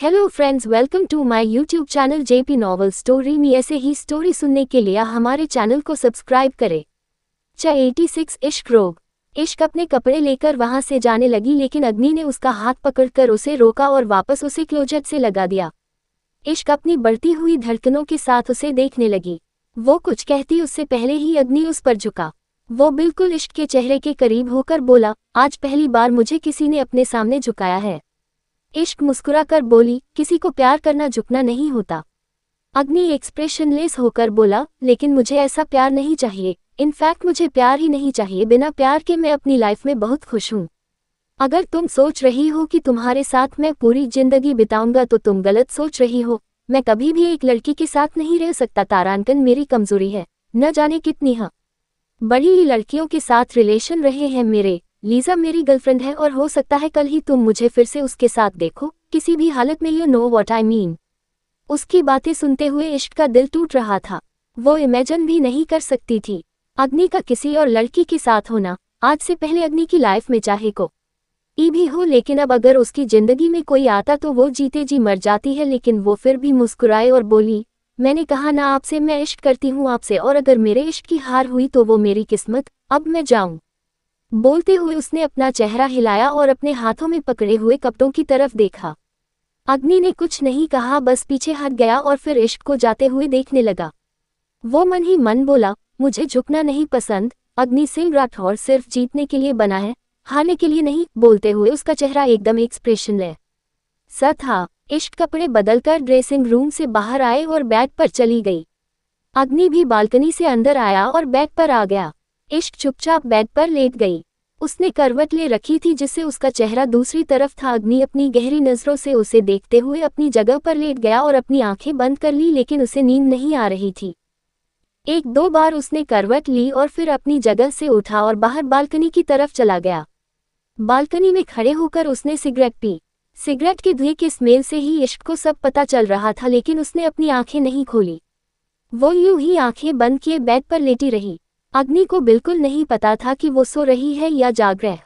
Hello friends, welcome to my YouTube channel JP Novel Story में। ऐसे ही story सुनने के लिए हमारे चैनल को सब्सक्राइब करें। 86 इश्क रोग। इश्क अपने कपड़े लेकर वहां से जाने लगी, लेकिन अग्नि ने उसका हाथ पकड़कर उसे रोका और वापस उसे क्लोजर से लगा दिया। इश्क अपनी बढ़ती हुई धड़कनों के साथ उसे देखने लगी। वो कुछ कहती उससे पहले ही अग्नि उस पर झुका। वो बिल्कुल इश्क के चेहरे के करीब होकर बोला, आज पहली बार मुझे किसी ने अपने सामने झुकाया है। इश्क मुस्कुराकर बोली, किसी को प्यार करना झुकना नहीं होता। अग्नि एक्सप्रेशनलेस होकर बोला, लेकिन मुझे ऐसा प्यार नहीं चाहिए। इनफैक्ट मुझे प्यार ही नहीं चाहिए। बिना प्यार के मैं अपनी लाइफ में बहुत खुश हूँ। अगर तुम सोच रही हो कि तुम्हारे साथ मैं पूरी जिंदगी बिताऊंगा तो तुम गलत सोच रही हो। मैं कभी भी एक लड़की के साथ नहीं रह सकता। तारांकन मेरी कमजोरी है। न जाने कितनी बड़ी ही लड़कियों के साथ रिलेशन रहे हैं मेरे। लीजा मेरी गर्लफ्रेंड है और हो सकता है कल ही तुम मुझे फिर से उसके साथ देखो, किसी भी हालत में। You know what I mean. उसकी बातें सुनते हुए इश्क का दिल टूट रहा था। वो इमेजिन भी नहीं कर सकती थी अग्नि का किसी और लड़की के साथ होना। आज से पहले अग्नि की लाइफ में चाहे को ई भी हो, लेकिन अब अगर उसकी जिंदगी में कोई आता तो वो जीते जी मर जाती है। लेकिन वो फिर भी मुस्कुराए और बोली, मैंने कहा ना आपसे, मैं इश्क करती हूँ आपसे, और अगर मेरे इश्क की हार हुई तो वो मेरी किस्मत। अब मैं जाऊं। बोलते हुए उसने अपना चेहरा हिलाया और अपने हाथों में पकड़े हुए कपड़ों की तरफ देखा। अग्नि ने कुछ नहीं कहा, बस पीछे हट गया और फिर इश्क को जाते हुए देखने लगा। वो मन ही मन बोला, मुझे झुकना नहीं पसंद। अग्नि सिंह राठौर सिर्फ जीतने के लिए बना है, हारने के लिए नहीं। बोलते हुए उसका चेहरा एकदम एक्सप्रेशनलेस था। इश्क कपड़े बदलकर ड्रेसिंग रूम से बाहर आए और बेड पर चली गई। अग्नि भी बालकनी से अंदर आया और बेड पर आ गया। इश्क चुपचाप बेड पर लेट गई। उसने करवट ले रखी थी जिससे उसका चेहरा दूसरी तरफ था। अग्नि अपनी गहरी नजरों से उसे देखते हुए अपनी जगह पर लेट गया और अपनी आंखें बंद कर ली, लेकिन उसे नींद नहीं आ रही थी। एक दो बार उसने करवट ली और फिर अपनी जगह से उठा और बाहर बालकनी की तरफ चला गया। बालकनी में खड़े होकर उसने सिगरेट पी। सिगरेट के धुएं के स्मेल से ही इश्क को सब पता चल रहा था, लेकिन उसने अपनी आंखें नहीं खोली। वो यूं ही आंखें बंद किए बेड पर लेटी रही। अग्नि को बिल्कुल नहीं पता था कि वो सो रही है या जाग रह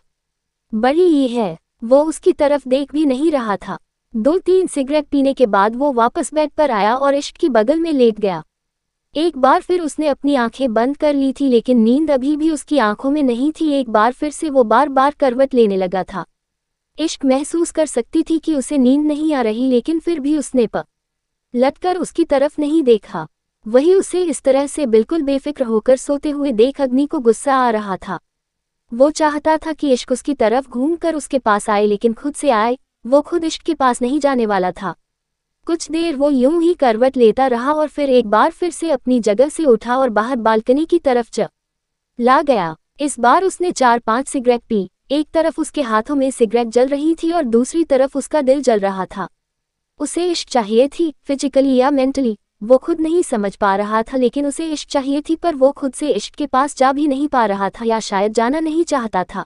बड़ी ही है। वो उसकी तरफ देख भी नहीं रहा था। 2-3 सिगरेट पीने के बाद वो वापस बेड पर आया और इश्क की बगल में लेट गया। एक बार फिर उसने अपनी आंखें बंद कर ली थी, लेकिन नींद अभी भी उसकी आंखों में नहीं थी। एक बार फिर से वो बार बार करवट लेने लगा था। इश्क महसूस कर सकती थी कि उसे नींद नहीं आ रही, लेकिन फिर भी उसने लटकर उसकी तरफ नहीं देखा। वही उसे इस तरह से बिल्कुल बेफिक्र होकर सोते हुए देख अग्नि को गुस्सा आ रहा था। वो चाहता था कि इश्क उसकी तरफ घूमकर उसके पास आए, लेकिन खुद से आए। वो खुद इश्क के पास नहीं जाने वाला था। कुछ देर वो यूं ही करवट लेता रहा और फिर एक बार फिर से अपनी जगह से उठा और बाहर बालकनी की तरफ चला गया। इस बार उसने 4-5 सिगरेट पी। एक तरफ उसके हाथों में सिगरेट जल रही थी और दूसरी तरफ उसका दिल जल रहा था। उसे इश्क चाहिए थी, फिजिकली या मेंटली वो खुद नहीं समझ पा रहा था, लेकिन उसे इश्क चाहिए थी, पर वो खुद से इश्क के पास जा भी नहीं पा रहा था, या शायद जाना नहीं चाहता था।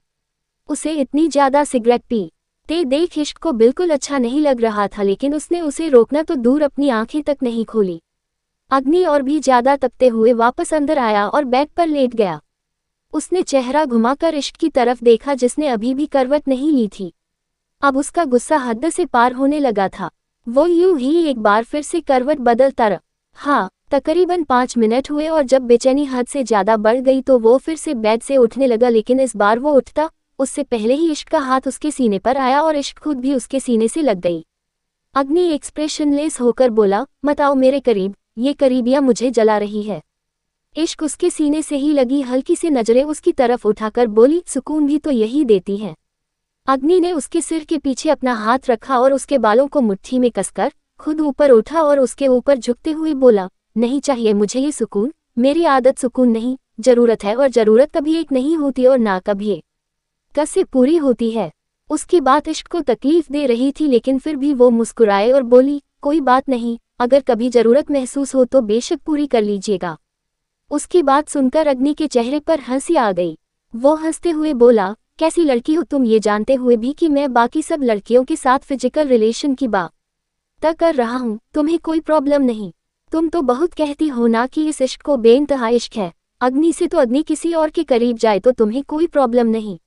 उसे इतनी ज्यादा सिगरेट पी ते देख इश्क को बिल्कुल अच्छा नहीं लग रहा था, लेकिन उसने उसे रोकना तो दूर अपनी आंखें तक नहीं खोली। अग्नि और भी ज्यादा तपते हुए वापस अंदर आया और बेड पर लेट गया। उसने चेहरा घुमाकर इश्क की तरफ देखा, जिसने अभी भी करवट नहीं ली थी। अब उसका गुस्सा हद से पार होने लगा था। वो यूं ही एक बार फिर से करवट बदलता रहा। तकरीबन 5 मिनट हुए और जब बेचैनी हद से ज्यादा बढ़ गई तो वो फिर से बेड से उठने लगा, लेकिन इस बार वो उठता उससे पहले ही इश्क का हाथ उसके सीने पर आया और इश्क खुद भी उसके सीने से लग गई। अग्नि एक्सप्रेशनलेस होकर बोला, मत आओ मेरे करीब, ये करीबियां मुझे जला रही है। इश्क उसके सीने से ही लगी हल्की सी नजरें उसकी तरफ उठाकर बोली, सुकून भी तो यही देती है। अग्नि ने उसके सिर के पीछे अपना हाथ रखा और उसके बालों को मुट्ठी में कसकर खुद ऊपर उठा और उसके ऊपर झुकते हुए बोला, नहीं चाहिए मुझे ये सुकून। मेरी आदत सुकून नहीं, जरूरत है, और जरूरत कभी एक नहीं होती और ना कभी एक से पूरी होती है। उसकी बात इश्क को तकलीफ दे रही थी, लेकिन फिर भी वो मुस्कुराए और बोली, कोई बात नहीं, अगर कभी जरूरत महसूस हो तो बेशक पूरी कर लीजिएगा। उसकी बात सुनकर अग्नि के चेहरे पर हंसी आ गई। वो हंसते हुए बोला, कैसी लड़की हो तुम, ये जानते हुए भी कि मैं बाकी सब लड़कियों के साथ फिजिकल रिलेशन की बात कर रहा हूँ। तुम्हें कोई प्रॉब्लम नहीं। तुम तो बहुत कहती हो ना कि इस इश्क को बेइंतहा इश्क है। अग्नि से तो अग्नि किसी और के करीब जाए तो तुम्हें कोई प्रॉब्लम नहीं,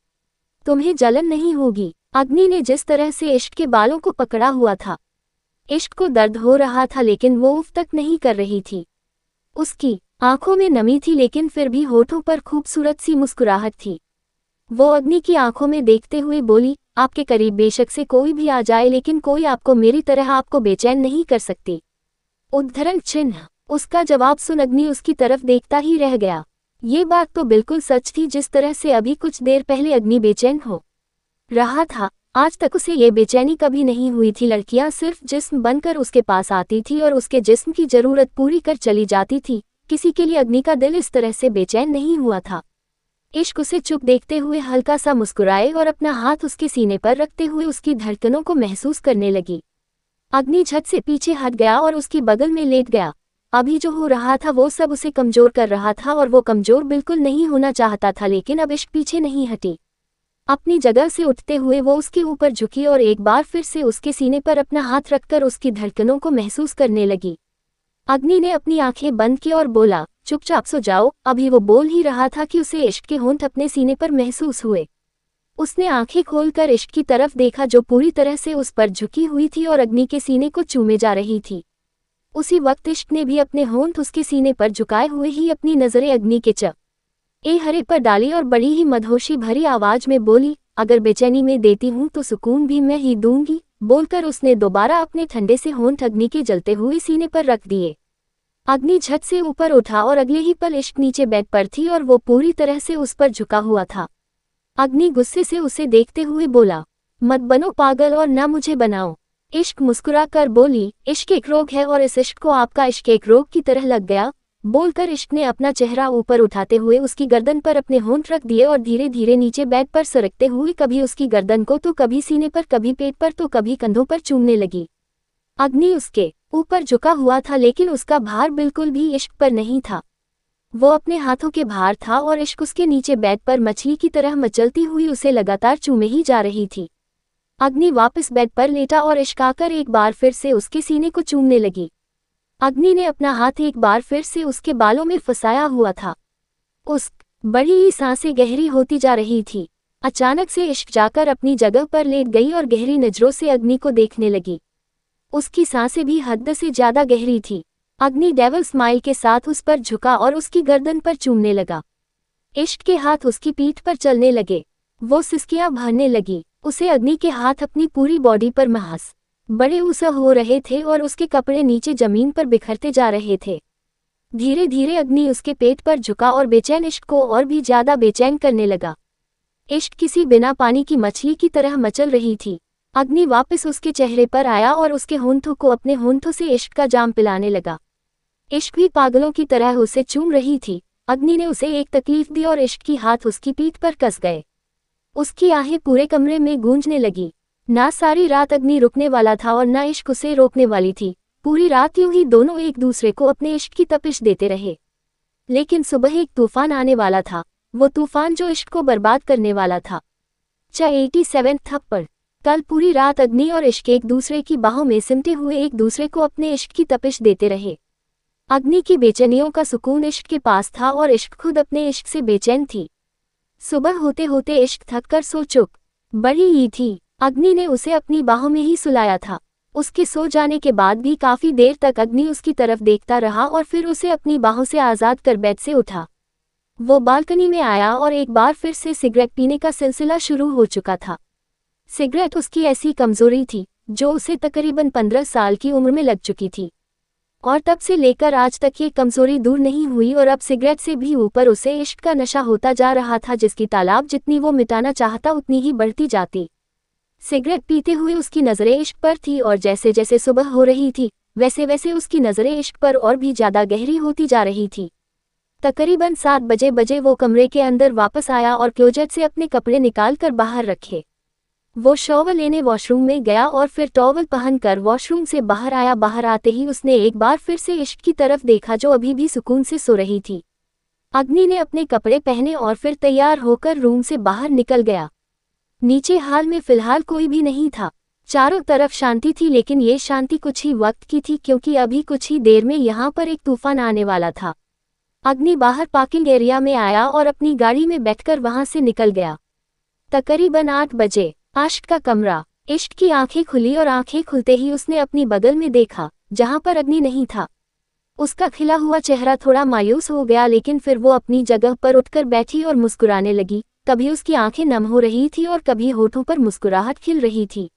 तुम्हें जलन नहीं होगी। अग्नि ने जिस तरह से इश्क के बालों को पकड़ा हुआ था, इश्क को दर्द हो रहा था लेकिन वो उफ तक नहीं कर रही थी। उसकी आंखों में नमी थी लेकिन फिर भी होठों पर खूबसूरत सी मुस्कुराहट थी। वो अग्नि की आंखों में देखते हुए बोली, आपके करीब बेशक से कोई भी आ जाए लेकिन कोई आपको मेरी तरह आपको बेचैन नहीं कर सकती। उद्धरण चिन्ह। उसका जवाब सुन अग्नि उसकी तरफ देखता ही रह गया। ये बात तो बिल्कुल सच थी, जिस तरह से अभी कुछ देर पहले अग्नि बेचैन हो रहा था, आज तक उसे ये बेचैनी कभी नहीं हुई थी। लड़कियां सिर्फ जिस्म बनकर उसके पास आती थी और उसके जिस्म की जरूरत पूरी कर चली जाती थी, किसी के लिए अग्नि का दिल इस तरह से बेचैन नहीं हुआ था। इश्क उसे चुप देखते हुए हल्का सा मुस्कुराए और अपना हाथ उसके सीने पर रखते हुए उसकी धड़कनों को महसूस करने लगी। अग्नि झट से पीछे हट गया और उसकी बगल में लेट गया। अभी जो हो रहा था वो सब उसे कमजोर कर रहा था और वो कमजोर बिल्कुल नहीं होना चाहता था, लेकिन अब इश्क पीछे नहीं हटी। अपनी जगह से उठते हुए वो उसके ऊपर झुकी और एक बार फिर से उसके सीने पर अपना हाथ रखकर उसकी धड़कनों को महसूस करने लगी। अग्नि ने अपनी आंखें बंद की और बोला, चुपचाप सो जाओ। अभी वो बोल ही रहा था कि उसे इश्क के होंठ अपने सीने पर महसूस हुए। उसने आंखें खोलकर इश्क की तरफ देखा जो पूरी तरह से उस पर झुकी हुई थी और अग्नि के सीने को चूमे जा रही थी। उसी वक्त इश्क ने भी अपने होंठ उसके सीने पर झुकाए हुए ही अपनी नजरें अग्नि के चेहरे पर डाली और बड़ी ही मदहोशी भरी आवाज में बोली, अगर बेचैनी में देती हूँ तो सुकून भी मैं ही दूंगी। बोलकर उसने दोबारा अपने ठंडे से होंठ अग्नि के जलते हुए सीने पर रख दिए। अग्नि झट से ऊपर उठा और अगले ही पल इश्क नीचे बेड पर थी और वो पूरी तरह से उस पर झुका हुआ था। अग्नि गुस्से से उसे देखते हुए बोला, मत बनो पागल और ना मुझे बनाओ। इश्क मुस्कुरा कर बोली, इश्क एक रोग है और इस इश्क को आपका इश्क एक रोग की तरह लग गया। बोलकर इश्क ने अपना चेहरा ऊपर उठाते हुए उसकी गर्दन पर अपने होंठ रख दिए और धीरे धीरे नीचे बेड पर सरकते हुए कभी उसकी गर्दन को तो कभी सीने पर, कभी पेट पर तो कभी कंधों पर चूमने लगी। अग्नि उसके ऊपर झुका हुआ था लेकिन उसका भार बिल्कुल भी इश्क पर नहीं था। वो अपने हाथों के भार था और इश्क उसके नीचे बेड पर मछली की तरह मचलती हुई उसे लगातार चूमे ही जा रही थी। अग्नि वापस बेड पर लेटा और इश्क आकर एक बार फिर से उसके सीने को चूमने लगी। अग्नि ने अपना हाथ एक बार फिर से उसके बालों में फंसाया हुआ था। उस बड़ी ही सांसें गहरी होती जा रही थी। अचानक से इश्क जाकर अपनी जगह पर लेट गई और गहरी नजरों से अग्नि को देखने लगी। उसकी सांसें भी हद से ज्यादा गहरी थी। अग्नि डेविल स्माइल के साथ उस पर झुका और उसकी गर्दन पर चूमने लगा। इश्क के हाथ उसकी पीठ पर चलने लगे। वो सिसकियां भरने लगी। उसे अग्नि के हाथ अपनी पूरी बॉडी पर महस बड़े ऊसा हो रहे थे और उसके कपड़े नीचे जमीन पर बिखरते जा रहे थे। धीरे धीरे अग्नि उसके पेट पर झुका और बेचैन इश्क को और भी ज्यादा बेचैन करने लगा। इश्क किसी बिना पानी की मछली की तरह मचल रही थी। अग्नि वापस उसके चेहरे पर आया और उसके होंठों को अपने होंठों से इश्क का जाम पिलाने लगा। इश्क भी पागलों की तरह उसे चूम रही थी। अग्नि ने उसे एक तकलीफ दी और इश्क की हाथ उसकी पीठ पर कस गए। उसकी आहें पूरे कमरे में गूंजने लगी। ना सारी रात अग्नि रुकने वाला था और ना इश्क उसे रोकने वाली थी। पूरी रात यूं ही दोनों एक दूसरे को अपने इश्क की तपिश देते रहे। लेकिन सुबह एक तूफान आने वाला था, वो तूफान जो इश्क को बर्बाद करने वाला था। 87 थप्पड़। कल पूरी रात अग्नि और इश्क एक दूसरे की बाहों में सिमटे हुए एक दूसरे को अपने इश्क की तपिश देते रहे। अग्नि की बेचैनियों का सुकून इश्क के पास था और इश्क खुद अपने इश्क से बेचैन थी। सुबह होते होते इश्क थक कर सो चुक बड़ी ही थी। अग्नि ने उसे अपनी बाहों में ही सुलाया था। उसके सो जाने के बाद भी काफी देर तक अग्नि उसकी तरफ देखता रहा और फिर उसे अपनी बाहों से आजाद कर बेड से उठा। वो बालकनी में आया और एक बार फिर से सिगरेट पीने का सिलसिला शुरू हो चुका था। सिगरेट उसकी ऐसी कमजोरी थी जो उसे तकरीबन 15 साल की उम्र में लग चुकी थी और तब से लेकर आज तक ये कमजोरी दूर नहीं हुई और अब सिगरेट से भी ऊपर उसे इश्क का नशा होता जा रहा था, जिसकी तालाब जितनी वो मिटाना चाहता उतनी ही बढ़ती जाती। सिगरेट पीते हुए उसकी नज़रें इश्क पर थी और जैसे जैसे सुबह हो रही थी वैसे वैसे उसकी नज़रें इश्क पर और भी ज़्यादा गहरी होती जा रही थी। तकरीबन 7 बजे वो कमरे के अंदर वापस आया और क्लोजेट से अपने कपड़े निकाल कर बाहर रखे। वो शॉवर लेने वॉशरूम में गया और फिर टॉवल पहनकर वॉशरूम से बाहर आया। बाहर आते ही उसने एक बार फिर से इश्क की तरफ देखा जो अभी भी सुकून से सो रही थी। अग्नि ने अपने कपड़े पहने और फिर तैयार होकर रूम से बाहर निकल गया। नीचे हाल में फिलहाल कोई भी नहीं था। चारों तरफ शांति थी, लेकिन ये शांति कुछ ही वक्त की थी क्योंकि अभी कुछ ही देर में यहाँ पर एक तूफान आने वाला था। अग्नि बाहर पार्किंग एरिया में आया और अपनी गाड़ी में बैठकर वहां से निकल गया। तकरीबन 8 बजे। आश्क का कमरा। इश्क की आंखें खुली और आंखें खुलते ही उसने अपनी बगल में देखा, जहां पर अग्नि नहीं था। उसका खिला हुआ चेहरा थोड़ा मायूस हो गया, लेकिन फिर वो अपनी जगह पर उठकर बैठी और मुस्कुराने लगी। कभी उसकी आंखें नम हो रही थी और कभी होठों पर मुस्कुराहट खिल रही थी।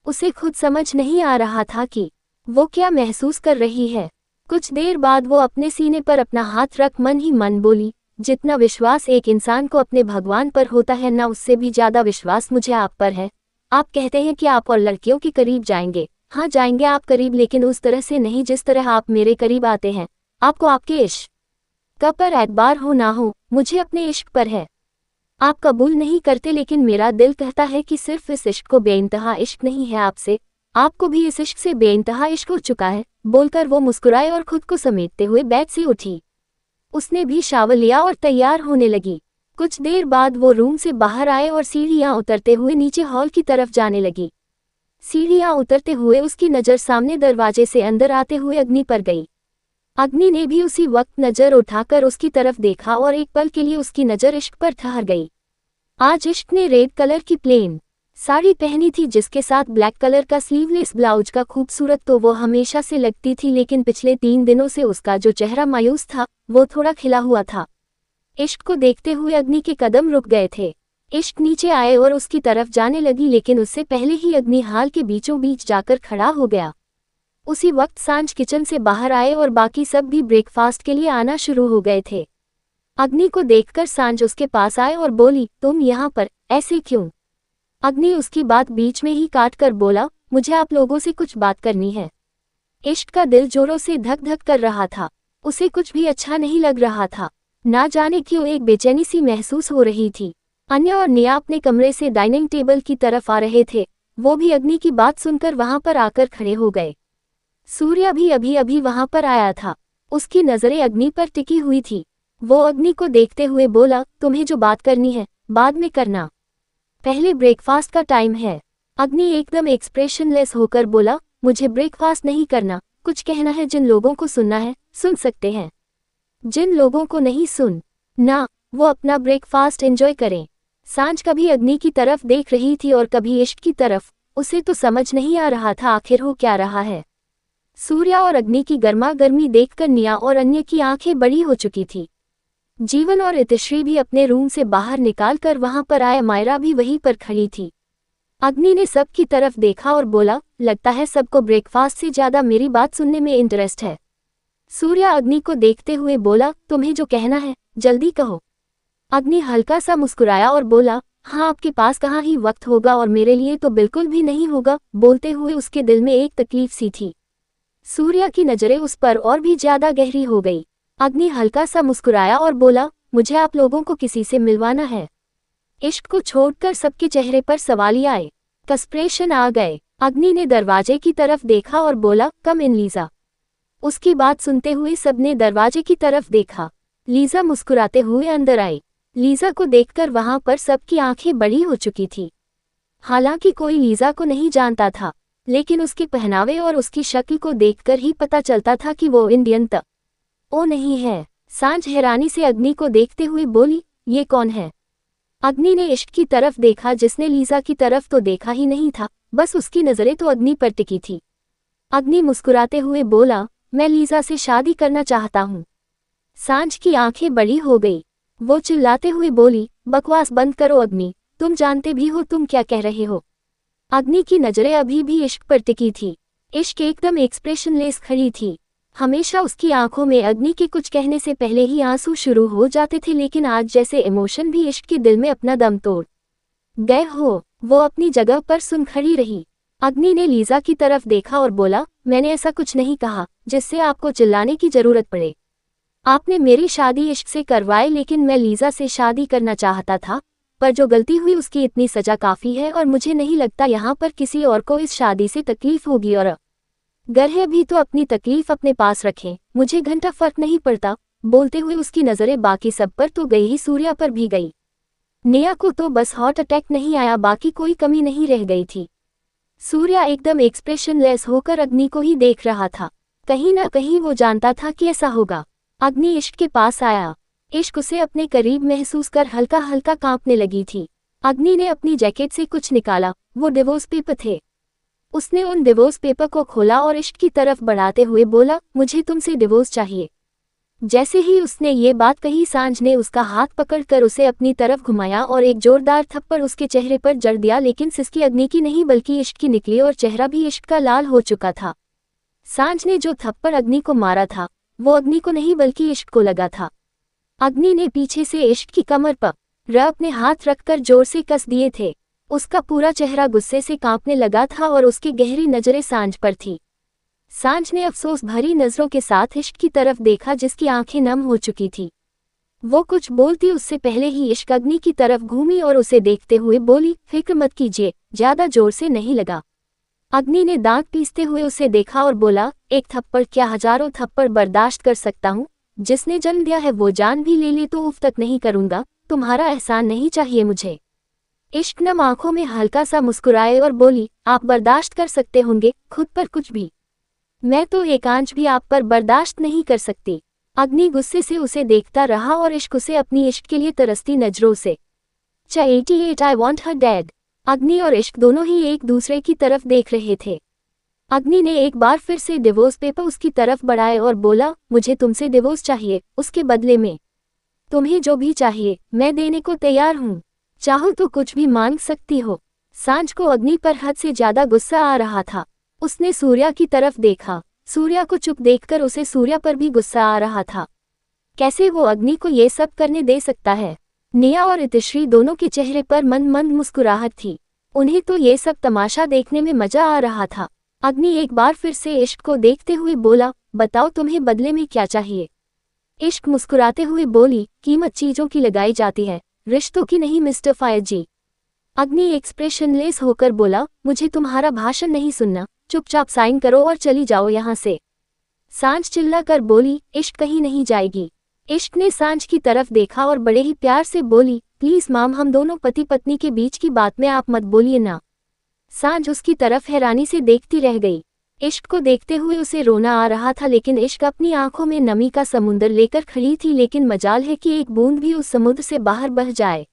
उसे खुद समझ नहीं आ रहा था कि वो क्या महसूस कर रही है। कुछ देर बाद वो अपने सीने पर अपना हाथ रख मन ही मन बोली, जितना विश्वास एक इंसान को अपने भगवान पर होता है ना, उससे भी ज्यादा विश्वास मुझे आप पर है। आप कहते हैं कि आप और लड़कियों के करीब जाएंगे। हाँ, जाएंगे आप करीब, लेकिन उस तरह से नहीं जिस तरह आप मेरे करीब आते हैं। आपको आपके इश्क का पर एतबार हो ना हो, मुझे अपने इश्क पर है। आप कबूल नहीं करते, लेकिन मेरा दिल कहता है कि सिर्फ इस इश्क को बेइंतहा इश्क नहीं है आपसे, आपको भी इस इश्क से बेइंतहा इश्क हो चुका है। बोलकर वो मुस्कुराए और खुद को समेटते हुए बेड से उठी। उसने भी शावर लिया और तैयार होने लगी। कुछ देर बाद वो रूम से बाहर आए और सीढ़ियां उतरते हुए नीचे हॉल की तरफ जाने लगी। सीढ़ियां उतरते हुए उसकी नज़र सामने दरवाजे से अंदर आते हुए अग्नि पर गई। अग्नि ने भी उसी वक्त नज़र उठाकर उसकी तरफ देखा और एक पल के लिए उसकी नज़र इश्क पर ठहर गई। आज इश्क ने रेड कलर की प्लेन साड़ी पहनी थी, जिसके साथ ब्लैक कलर का स्लीवलेस ब्लाउज का खूबसूरत तो वो हमेशा से लगती थी, लेकिन पिछले 3 दिनों से उसका जो चेहरा मायूस था वो थोड़ा खिला हुआ था। इश्क को देखते हुए अग्नि के कदम रुक गए थे। इश्क नीचे आए और उसकी तरफ जाने लगी, लेकिन उससे पहले ही अग्नि हाल के बीचों बीच जाकर खड़ा हो गया। उसी वक्त सांझ किचन से बाहर आए और बाकी सब भी ब्रेकफास्ट के लिए आना शुरू हो गए थे। अग्नि को देखकर सांझ उसके पास आए और बोली, तुम यहाँ पर ऐसे क्यों? अग्नि उसकी बात बीच में ही काट कर बोला, मुझे आप लोगों से कुछ बात करनी है। इश्क का दिल जोरों से धक धक कर रहा था। उसे कुछ भी अच्छा नहीं लग रहा था। ना जाने क्यों एक बेचैनी सी महसूस हो रही थी। अन्य और निया अपने कमरे से डाइनिंग टेबल की तरफ आ रहे थे। वो भी अग्नि की बात सुनकर वहां पर आकर खड़े हो गए। सूर्या भी अभी अभी वहां पर आया था। उसकी नजरें अग्नि पर टिकी हुई थी। वो अग्नि को देखते हुए बोला, तुम्हें जो बात करनी है बाद में करना, पहले ब्रेकफास्ट का टाइम है। अग्नि एकदम एक्सप्रेशनलेस होकर बोला, मुझे ब्रेकफास्ट नहीं करना, कुछ कहना है, जिन लोगों को सुनना है सुन सकते हैं, जिन लोगों को नहीं सुन ना, वो अपना ब्रेकफास्ट एंजॉय करें। सांझ कभी अग्नि की तरफ देख रही थी और कभी इश्क की तरफ। उसे तो समझ नहीं आ रहा था आखिर हो क्या रहा है। सूर्या और अग्नि की गर्मा गर्मी देखकर निया और अन्य की आंखें बड़ी हो चुकी थी। जीवन और इतिश्री भी अपने रूम से बाहर निकालकर वहां पर आए। मायरा भी वहीं पर खड़ी थी। अग्नि ने सबकी तरफ देखा और बोला, लगता है सबको ब्रेकफास्ट से ज्यादा मेरी बात सुनने में इंटरेस्ट है। सूर्या अग्नि को देखते हुए बोला, तुम्हें जो कहना है जल्दी कहो। अग्नि हल्का सा मुस्कुराया और बोला, हाँ, आपके पास कहाँ ही वक्त होगा और मेरे लिए तो बिल्कुल भी नहीं होगा। बोलते हुए उसके दिल में एक तकलीफ सी थी। सूर्या की नजरें उस पर और भी ज्यादा गहरी हो गई। अग्नि हल्का सा मुस्कुराया और बोला, मुझे आप लोगों को किसी से मिलवाना है। इश्क को छोड़कर सबके चेहरे पर सवालिया एक्सप्रेशन आ गए। अग्नि ने दरवाजे की तरफ देखा और बोला, कम इन लीजा। उसकी बात सुनते हुए सबने दरवाजे की तरफ देखा। लीजा मुस्कुराते हुए अंदर आई। लीजा को देखकर वहां पर सबकी आंखें बड़ी हो चुकी थी। हालांकि कोई लीजा को नहीं जानता था, लेकिन उसके पहनावे और उसकी शक्ल को देखकर ही पता चलता था कि वो इंडियन ओ नहीं है। सांझ हैरानी से अग्नि को देखते हुए बोली, ये कौन है? अग्नि ने इश्क की तरफ देखा, जिसने लीजा की तरफ तो देखा ही नहीं था, बस उसकी नजरें तो अग्नि पर टिकी थी। अग्नि मुस्कुराते हुए बोला, मैं लीजा से शादी करना चाहता हूँ। सांझ की आंखें बड़ी हो गई। वो चिल्लाते हुए बोली, बकवास बंद करो अग्नि, तुम जानते भी हो तुम क्या कह रहे हो। अग्नि की नजरें अभी भी इश्क पर टिकी थी। इश्क एकदम एक्सप्रेशनलेस खड़ी थी। हमेशा उसकी आंखों में अग्नि के कुछ कहने से पहले ही आंसू शुरू हो जाते थे, लेकिन आज जैसे इमोशन भी इश्क के दिल में अपना दम तोड़ गए हो। वो अपनी जगह पर सुन खड़ी रही। अग्नि ने लीजा की तरफ देखा और बोला, मैंने ऐसा कुछ नहीं कहा जिससे आपको चिल्लाने की जरूरत पड़े। आपने मेरी शादी इश्क से करवाई, लेकिन मैं लीजा से शादी करना चाहता था, पर जो गलती हुई उसकी इतनी सजा काफी है और मुझे नहीं लगता यहाँ पर किसी और को इस शादी से तकलीफ होगी, और अगर है भी तो अपनी तकलीफ अपने पास रखें, मुझे घंटा फर्क नहीं पड़ता। बोलते हुए उसकी नजरें बाकी सब पर तो गई ही सूर्या पर भी गई। निया को तो बस हार्ट अटैक नहीं आया, बाकी कोई कमी नहीं रह गई थी। सूर्या एकदम एक्सप्रेशनलेस होकर अग्नि को ही देख रहा था। कहीं ना कहीं वो जानता था कि ऐसा होगा। अग्नि इश्क के पास आया। इश्क उसे अपने करीब महसूस कर हल्का हल्का कांपने लगी थी। अग्नि ने अपनी जैकेट से कुछ निकाला, वो डिवोर्स पेपर थे। उसने उन डिवोर्स पेपर को खोला और इश्क की तरफ बढ़ाते हुए बोला, मुझे तुमसे डिवोर्स चाहिए। जैसे ही उसने ये बात कही, सांझ ने उसका हाथ पकड़कर उसे अपनी तरफ घुमाया और एक जोरदार थप्पड़ उसके चेहरे पर जड़ दिया, लेकिन सिसकी अग्नि की नहीं बल्कि इश्क की निकली और चेहरा भी इश्क का लाल हो चुका था। सांझ ने जो थप्पड़ अग्नि को मारा था वो अग्नि को नहीं बल्कि इश्क को लगा था। अग्नि ने पीछे से इश्क की कमर पर अपने हाथ रखकर जोर से कस दिए थे। उसका पूरा चेहरा गुस्से से कांपने लगा था और उसकी गहरी नजरें सांझ पर थी। सांझ ने अफसोस भरी नजरों के साथ इश्क की तरफ देखा जिसकी आंखें नम हो चुकी थी। वो कुछ बोलती उससे पहले ही इश्क अग्नि की तरफ घूमी और उसे देखते हुए बोली, फिक्र मत कीजिए, ज्यादा जोर से नहीं लगा। अग्नि ने दांत पीसते हुए उसे देखा और बोला, एक थप्पड़ क्या हजारों थप्पड़ बर्दाश्त कर सकता हूँ। जिसने जन्म दिया है वो जान भी ले ले तो उफ तक नहीं करूंगा। तुम्हारा एहसान नहीं चाहिए मुझे। इश्क नम आंखों में हल्का सा मुस्कुराए और बोली, आप बर्दाश्त कर सकते होंगे खुद पर कुछ भी, मैं तो एक आंच भी आप पर बर्दाश्त नहीं कर सकती। अग्नि गुस्से से उसे देखता रहा और इश्क उसे अपनी इश्क के लिए तरसती नजरों से। 88 आई वॉन्ट हर डेड। अग्नि और इश्क दोनों ही एक दूसरे की तरफ देख रहे थे। अग्नि ने एक बार फिर से डिवोर्स पेपर उसकी तरफ बढ़ाए और बोला, मुझे तुमसे डिवोर्स चाहिए, उसके बदले में तुम्हें जो भी चाहिए मैं देने को तैयार हूँ। चाहो तो कुछ भी मांग सकती हो। सांझ को अग्नि पर हद से ज्यादा गुस्सा आ रहा था। उसने सूर्या की तरफ देखा। सूर्या को चुप देखकर उसे सूर्या पर भी गुस्सा आ रहा था। कैसे वो अग्नि को ये सब करने दे सकता है। नेहा और इतिश्री दोनों के चेहरे पर मंद मंद मुस्कुराहट थी। उन्हें तो ये सब तमाशा देखने में मजा आ रहा था। अग्नि एक बार फिर से इश्क को देखते हुए बोला, बताओ तुम्हें बदले में क्या चाहिए। इश्क मुस्कुराते हुए बोली, कीमत चीजों की लगाई जाती है, रिश्तों की नहीं मिस्टर फायर जी। अग्नि एक्सप्रेशनलेस होकर बोला, मुझे तुम्हारा भाषण नहीं सुनना, चुपचाप साइन करो और चली जाओ यहाँ से। सांझ चिल्ला कर बोली, इश्क कहीं नहीं जाएगी। इश्क ने सांझ की तरफ देखा और बड़े ही प्यार से बोली, प्लीज माम, हम दोनों पति पत्नी के बीच की बात में आप मत बोलिए ना। सांझ उसकी तरफ हैरानी से देखती रह गई। इश्क को देखते हुए उसे रोना आ रहा था, लेकिन इश्क अपनी आंखों में नमी का समुंदर लेकर खड़ी थी, लेकिन मजाल है कि एक बूंद भी उस समुद्र से बाहर बह जाए।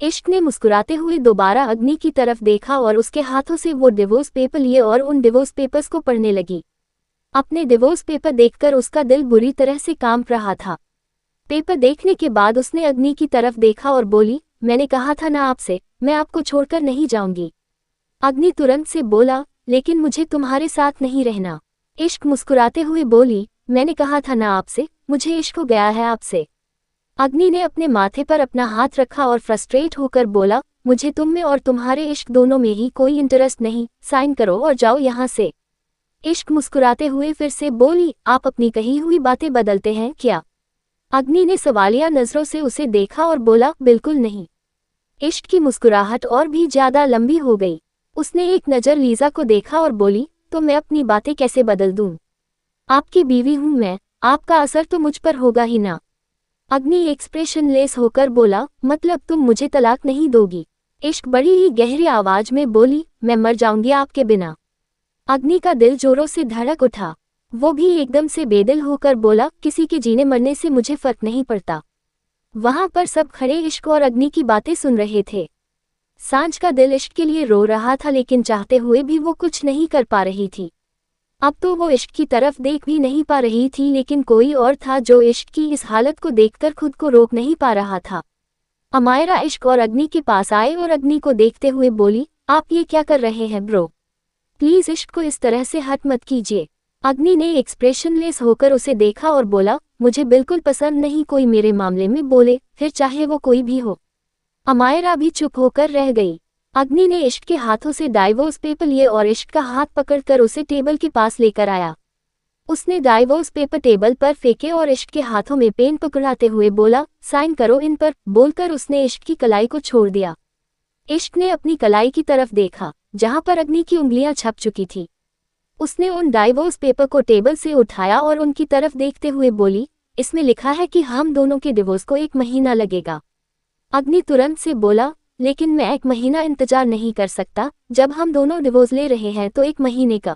इश्क ने मुस्कुराते हुए दोबारा अग्नि की तरफ देखा और उसके हाथों से वो डिवोर्स पेपर लिए और उन डिवोर्स पेपर्स को पढ़ने लगी। अपने डिवोर्स पेपर देखकर उसका दिल बुरी तरह से कांप रहा था। पेपर देखने के बाद उसने अग्नि की तरफ देखा और बोली, मैंने कहा था ना आपसे, मैं आपको छोड़कर नहीं जाऊंगी। अग्नि तुरंत से बोला, लेकिन मुझे तुम्हारे साथ नहीं रहना। इश्क मुस्कुराते हुए बोली, मैंने कहा था ना आपसे, मुझे इश्क हो गया है आपसे। अग्नि ने अपने माथे पर अपना हाथ रखा और फ्रस्ट्रेट होकर बोला, मुझे तुम में और तुम्हारे इश्क दोनों में ही कोई इंटरेस्ट नहीं, साइन करो और जाओ यहाँ से। इश्क मुस्कुराते हुए फिर से बोली, आप अपनी कही हुई बातें बदलते हैं क्या। अग्नि ने सवालिया नजरों से उसे देखा और बोला, बिल्कुल नहीं। इश्क की मुस्कुराहट और भी ज्यादा लंबी हो गई। उसने एक नज़र लीजा को देखा और बोली, तो मैं अपनी बातें कैसे बदल दूं। आपकी बीवी हूं मैं, आपका असर तो मुझ पर होगा ही ना। अग्नि एक्सप्रेशनलेस होकर बोला, मतलब तुम मुझे तलाक नहीं दोगी। इश्क बड़ी ही गहरी आवाज में बोली, मैं मर जाऊंगी आपके बिना। अग्नि का दिल जोरों से धड़क उठा। वो भी एकदम से बेदिल होकर बोला, किसी के जीने मरने से मुझे फर्क नहीं पड़ता। वहां पर सब खड़े इश्क और अग्नि की बातें सुन रहे थे। सांझ का दिल इश्क के लिए रो रहा था, लेकिन चाहते हुए भी वो कुछ नहीं कर पा रही थी। अब तो वो इश्क की तरफ देख भी नहीं पा रही थी, लेकिन कोई और था जो इश्क की इस हालत को देखकर खुद को रोक नहीं पा रहा था। अमायरा इश्क और अग्नि के पास आए और अग्नि को देखते हुए बोली, आप ये क्या कर रहे हैं ब्रो, प्लीज इश्क को इस तरह से हट मत कीजिए। अग्नि ने एक्सप्रेशनलेस होकर उसे देखा और बोला, मुझे बिल्कुल पसंद नहीं कोई मेरे मामले में बोले, फिर चाहे वो कोई भी हो। अमायरा भी चुप होकर रह गई। अग्नि ने इश्क के हाथों से डाइवोर्स पेपर लिए और इश्क का हाथ पकड़कर उसे टेबल के पास लेकर आया। उसने डाइवोर्स पेपर टेबल पर फेंके और इश्क के हाथों में पेन पकड़ाते हुए बोला, साइन करो इन पर। बोलकर उसने इश्क की कलाई को छोड़ दिया। इश्क ने अपनी कलाई की तरफ देखा, जहां पर अग्नि की उंगलियां छप चुकी थी। उसने उन डाइवोर्स पेपर को टेबल से उठाया और उनकी तरफ देखते हुए बोली, इसमें लिखा है कि हम दोनों के डिवोर्स को 1 महीना लगेगा। अग्नि तुरंत से बोला, लेकिन मैं 1 महीना इंतजार नहीं कर सकता। जब हम दोनों डिवोर्स ले रहे हैं तो 1 महीने का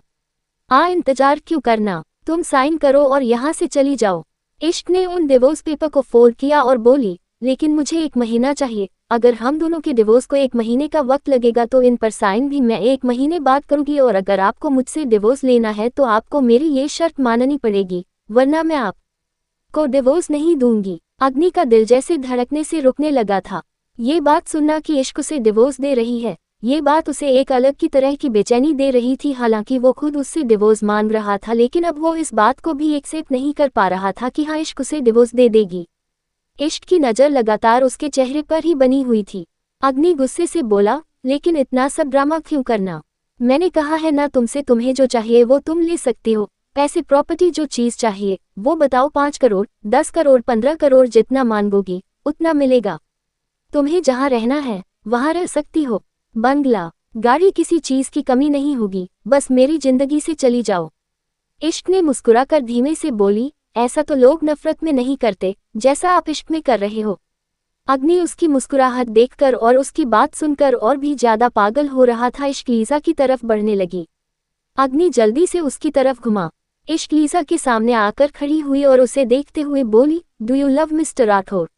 इंतजार क्यों करना। तुम साइन करो और यहाँ से चली जाओ। इश्क ने उन डिवोर्स पेपर को फोल्ड किया और बोली, लेकिन मुझे 1 महीना चाहिए, अगर हम दोनों के डिवोर्स को 1 महीने का वक्त लगेगा तो इन पर साइन भी मैं 1 महीने बाद करूंगी, और अगर आपको मुझसे डिवोर्स लेना है तो आपको मेरी ये शर्त माननी पड़ेगी, वरना मैं आपको डिवोर्स नहीं दूंगी। अग्नि का दिल जैसे धड़कने से रुकने लगा था। ये बात सुनना कि इश्क उसे डिवोर्स दे रही है, ये बात उसे एक अलग की तरह की बेचैनी दे रही थी। हालांकि वो खुद उससे डिवोर्स मांग रहा था, लेकिन अब वो इस बात को भी एक्सेप्ट नहीं कर पा रहा था कि हाँ, इश्क उसे डिवोर्स दे देगी। इश्क की नज़र लगातार उसके चेहरे पर ही बनी हुई थी। अग्नि गुस्से से बोला, लेकिन इतना सब ड्रामा क्यों करना? मैंने कहा है ना तुमसे, तुम्हें जो चाहिए वो तुम ले सकती हो। पैसे, प्रॉपर्टी, जो चीज़ चाहिए वो बताओ। 5 करोड़, 10 करोड़, 15 करोड़, जितना मांगोगी उतना मिलेगा। तुम्हें जहाँ रहना है वहाँ रह सकती हो। बंगला, गाड़ी, किसी चीज़ की कमी नहीं होगी, बस मेरी जिंदगी से चली जाओ। इश्क ने मुस्कुराकर धीमे से बोली, ऐसा तो लोग नफरत में नहीं करते जैसा आप इश्क में कर रहे हो। अग्नि उसकी मुस्कुराहट देखकर और उसकी बात सुनकर और भी ज्यादा पागल हो रहा था। इश्क लीजा की तरफ बढ़ने लगी। अग्नि जल्दी से उसकी तरफ घुमा। इश्क लीजा के सामने आकर खड़ी हुई और उसे देखते हुए बोली, do you love mister Rathore?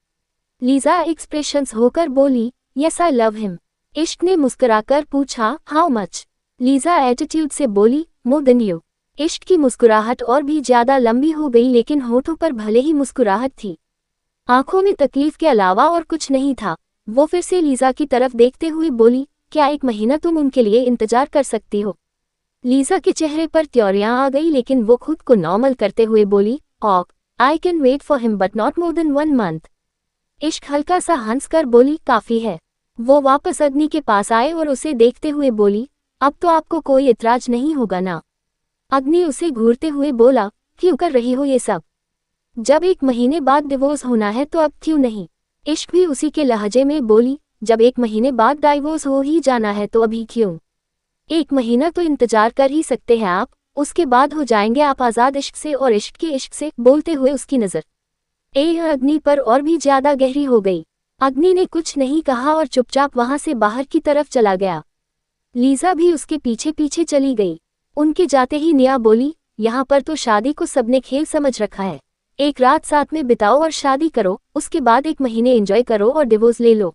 Lisa expressions होकर बोली, यस आई लव हिम। इश्क ने मुस्कुराकर पूछा, हाउ मच? लीजा एटीट्यूड से बोली, मोर देन यू। इश्क की मुस्कुराहट और भी ज्यादा लंबी हो गई, लेकिन होठों पर भले ही मुस्कुराहट थी, आंखों में तकलीफ के अलावा और कुछ नहीं था। वो फिर से लीजा की तरफ देखते हुए बोली, क्या 1 महीना तुम उनके लिए इंतजार कर सकती हो? लीजा के चेहरे पर त्योरियां आ गई, लेकिन वो खुद को नॉर्मल करते हुए बोली, okay, I can wait for him but not more than 1 month. Ishq हल्का सा हंसकर बोली, काफी है। वो वापस अग्नि के पास आए और उसे देखते हुए बोली, अब तो आपको कोई इतराज नहीं होगा ना? अग्नि उसे घूरते हुए बोला, क्यों कर रही हो ये सब? जब 1 महीने बाद डिवोर्स होना है तो अब क्यों नहीं? इश्क भी उसी के लहजे में बोली, जब 1 महीने बाद डाइवोर्स हो ही जाना है तो अभी क्यों? 1 महीना तो इंतजार कर ही सकते हैं आप, उसके बाद हो जाएंगे आप आज़ाद इश्क से और इश्क के इश्क से। बोलते हुए उसकी नज़र अग्नि पर और भी ज्यादा गहरी हो गई। अग्नि ने कुछ नहीं कहा और चुपचाप वहां से बाहर की तरफ चला गया। लीजा भी उसके पीछे पीछे चली गई। उनके जाते ही निया बोली, यहाँ पर तो शादी को सबने खेल समझ रखा है। एक रात साथ में बिताओ और शादी करो, उसके बाद 1 महीने एंजॉय करो और डिवोर्स ले लो।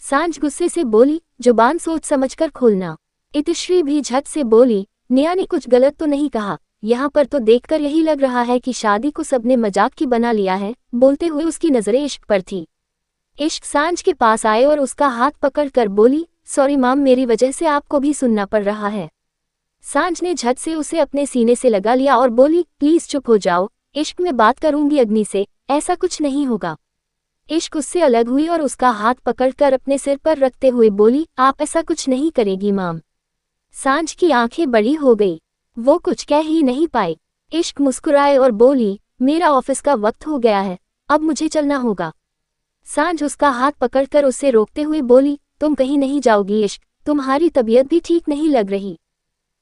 सांझ गुस्से से बोली, जुबान सोच समझकर खोलना। इतिश्री भी झट से बोली, निया ने कुछ गलत तो नहीं कहा? यहाँ पर तो देखकर यही लग रहा है कि शादी को सबने मजाक की बना लिया है। बोलते हुए उसकी नजरें इश्क पर थी। इश्क सांझ के पास आए और उसका हाथ पकड़कर बोली, सॉरी माम, मेरी वजह से आपको भी सुनना पड़ रहा है। सांझ ने झट से उसे अपने सीने से लगा लिया और बोली, प्लीज चुप हो जाओ, इश्क में बात करूंगी अग्नि से, ऐसा कुछ नहीं होगा। इश्क उससे अलग हुई और उसका हाथ पकड़कर अपने सिर पर रखते हुए बोली, आप ऐसा कुछ नहीं करेगी माम। सांझ की आंखें बड़ी हो गई, वो कुछ कह ही नहीं पाई। इश्क मुस्कुराए और बोली, मेरा ऑफिस का वक्त हो गया है, अब मुझे चलना होगा। सांझ उसका हाथ पकड़कर उससे रोकते हुए बोली, तुम कहीं नहीं जाओगी इश्क, तुम्हारी तबीयत भी ठीक नहीं लग रही।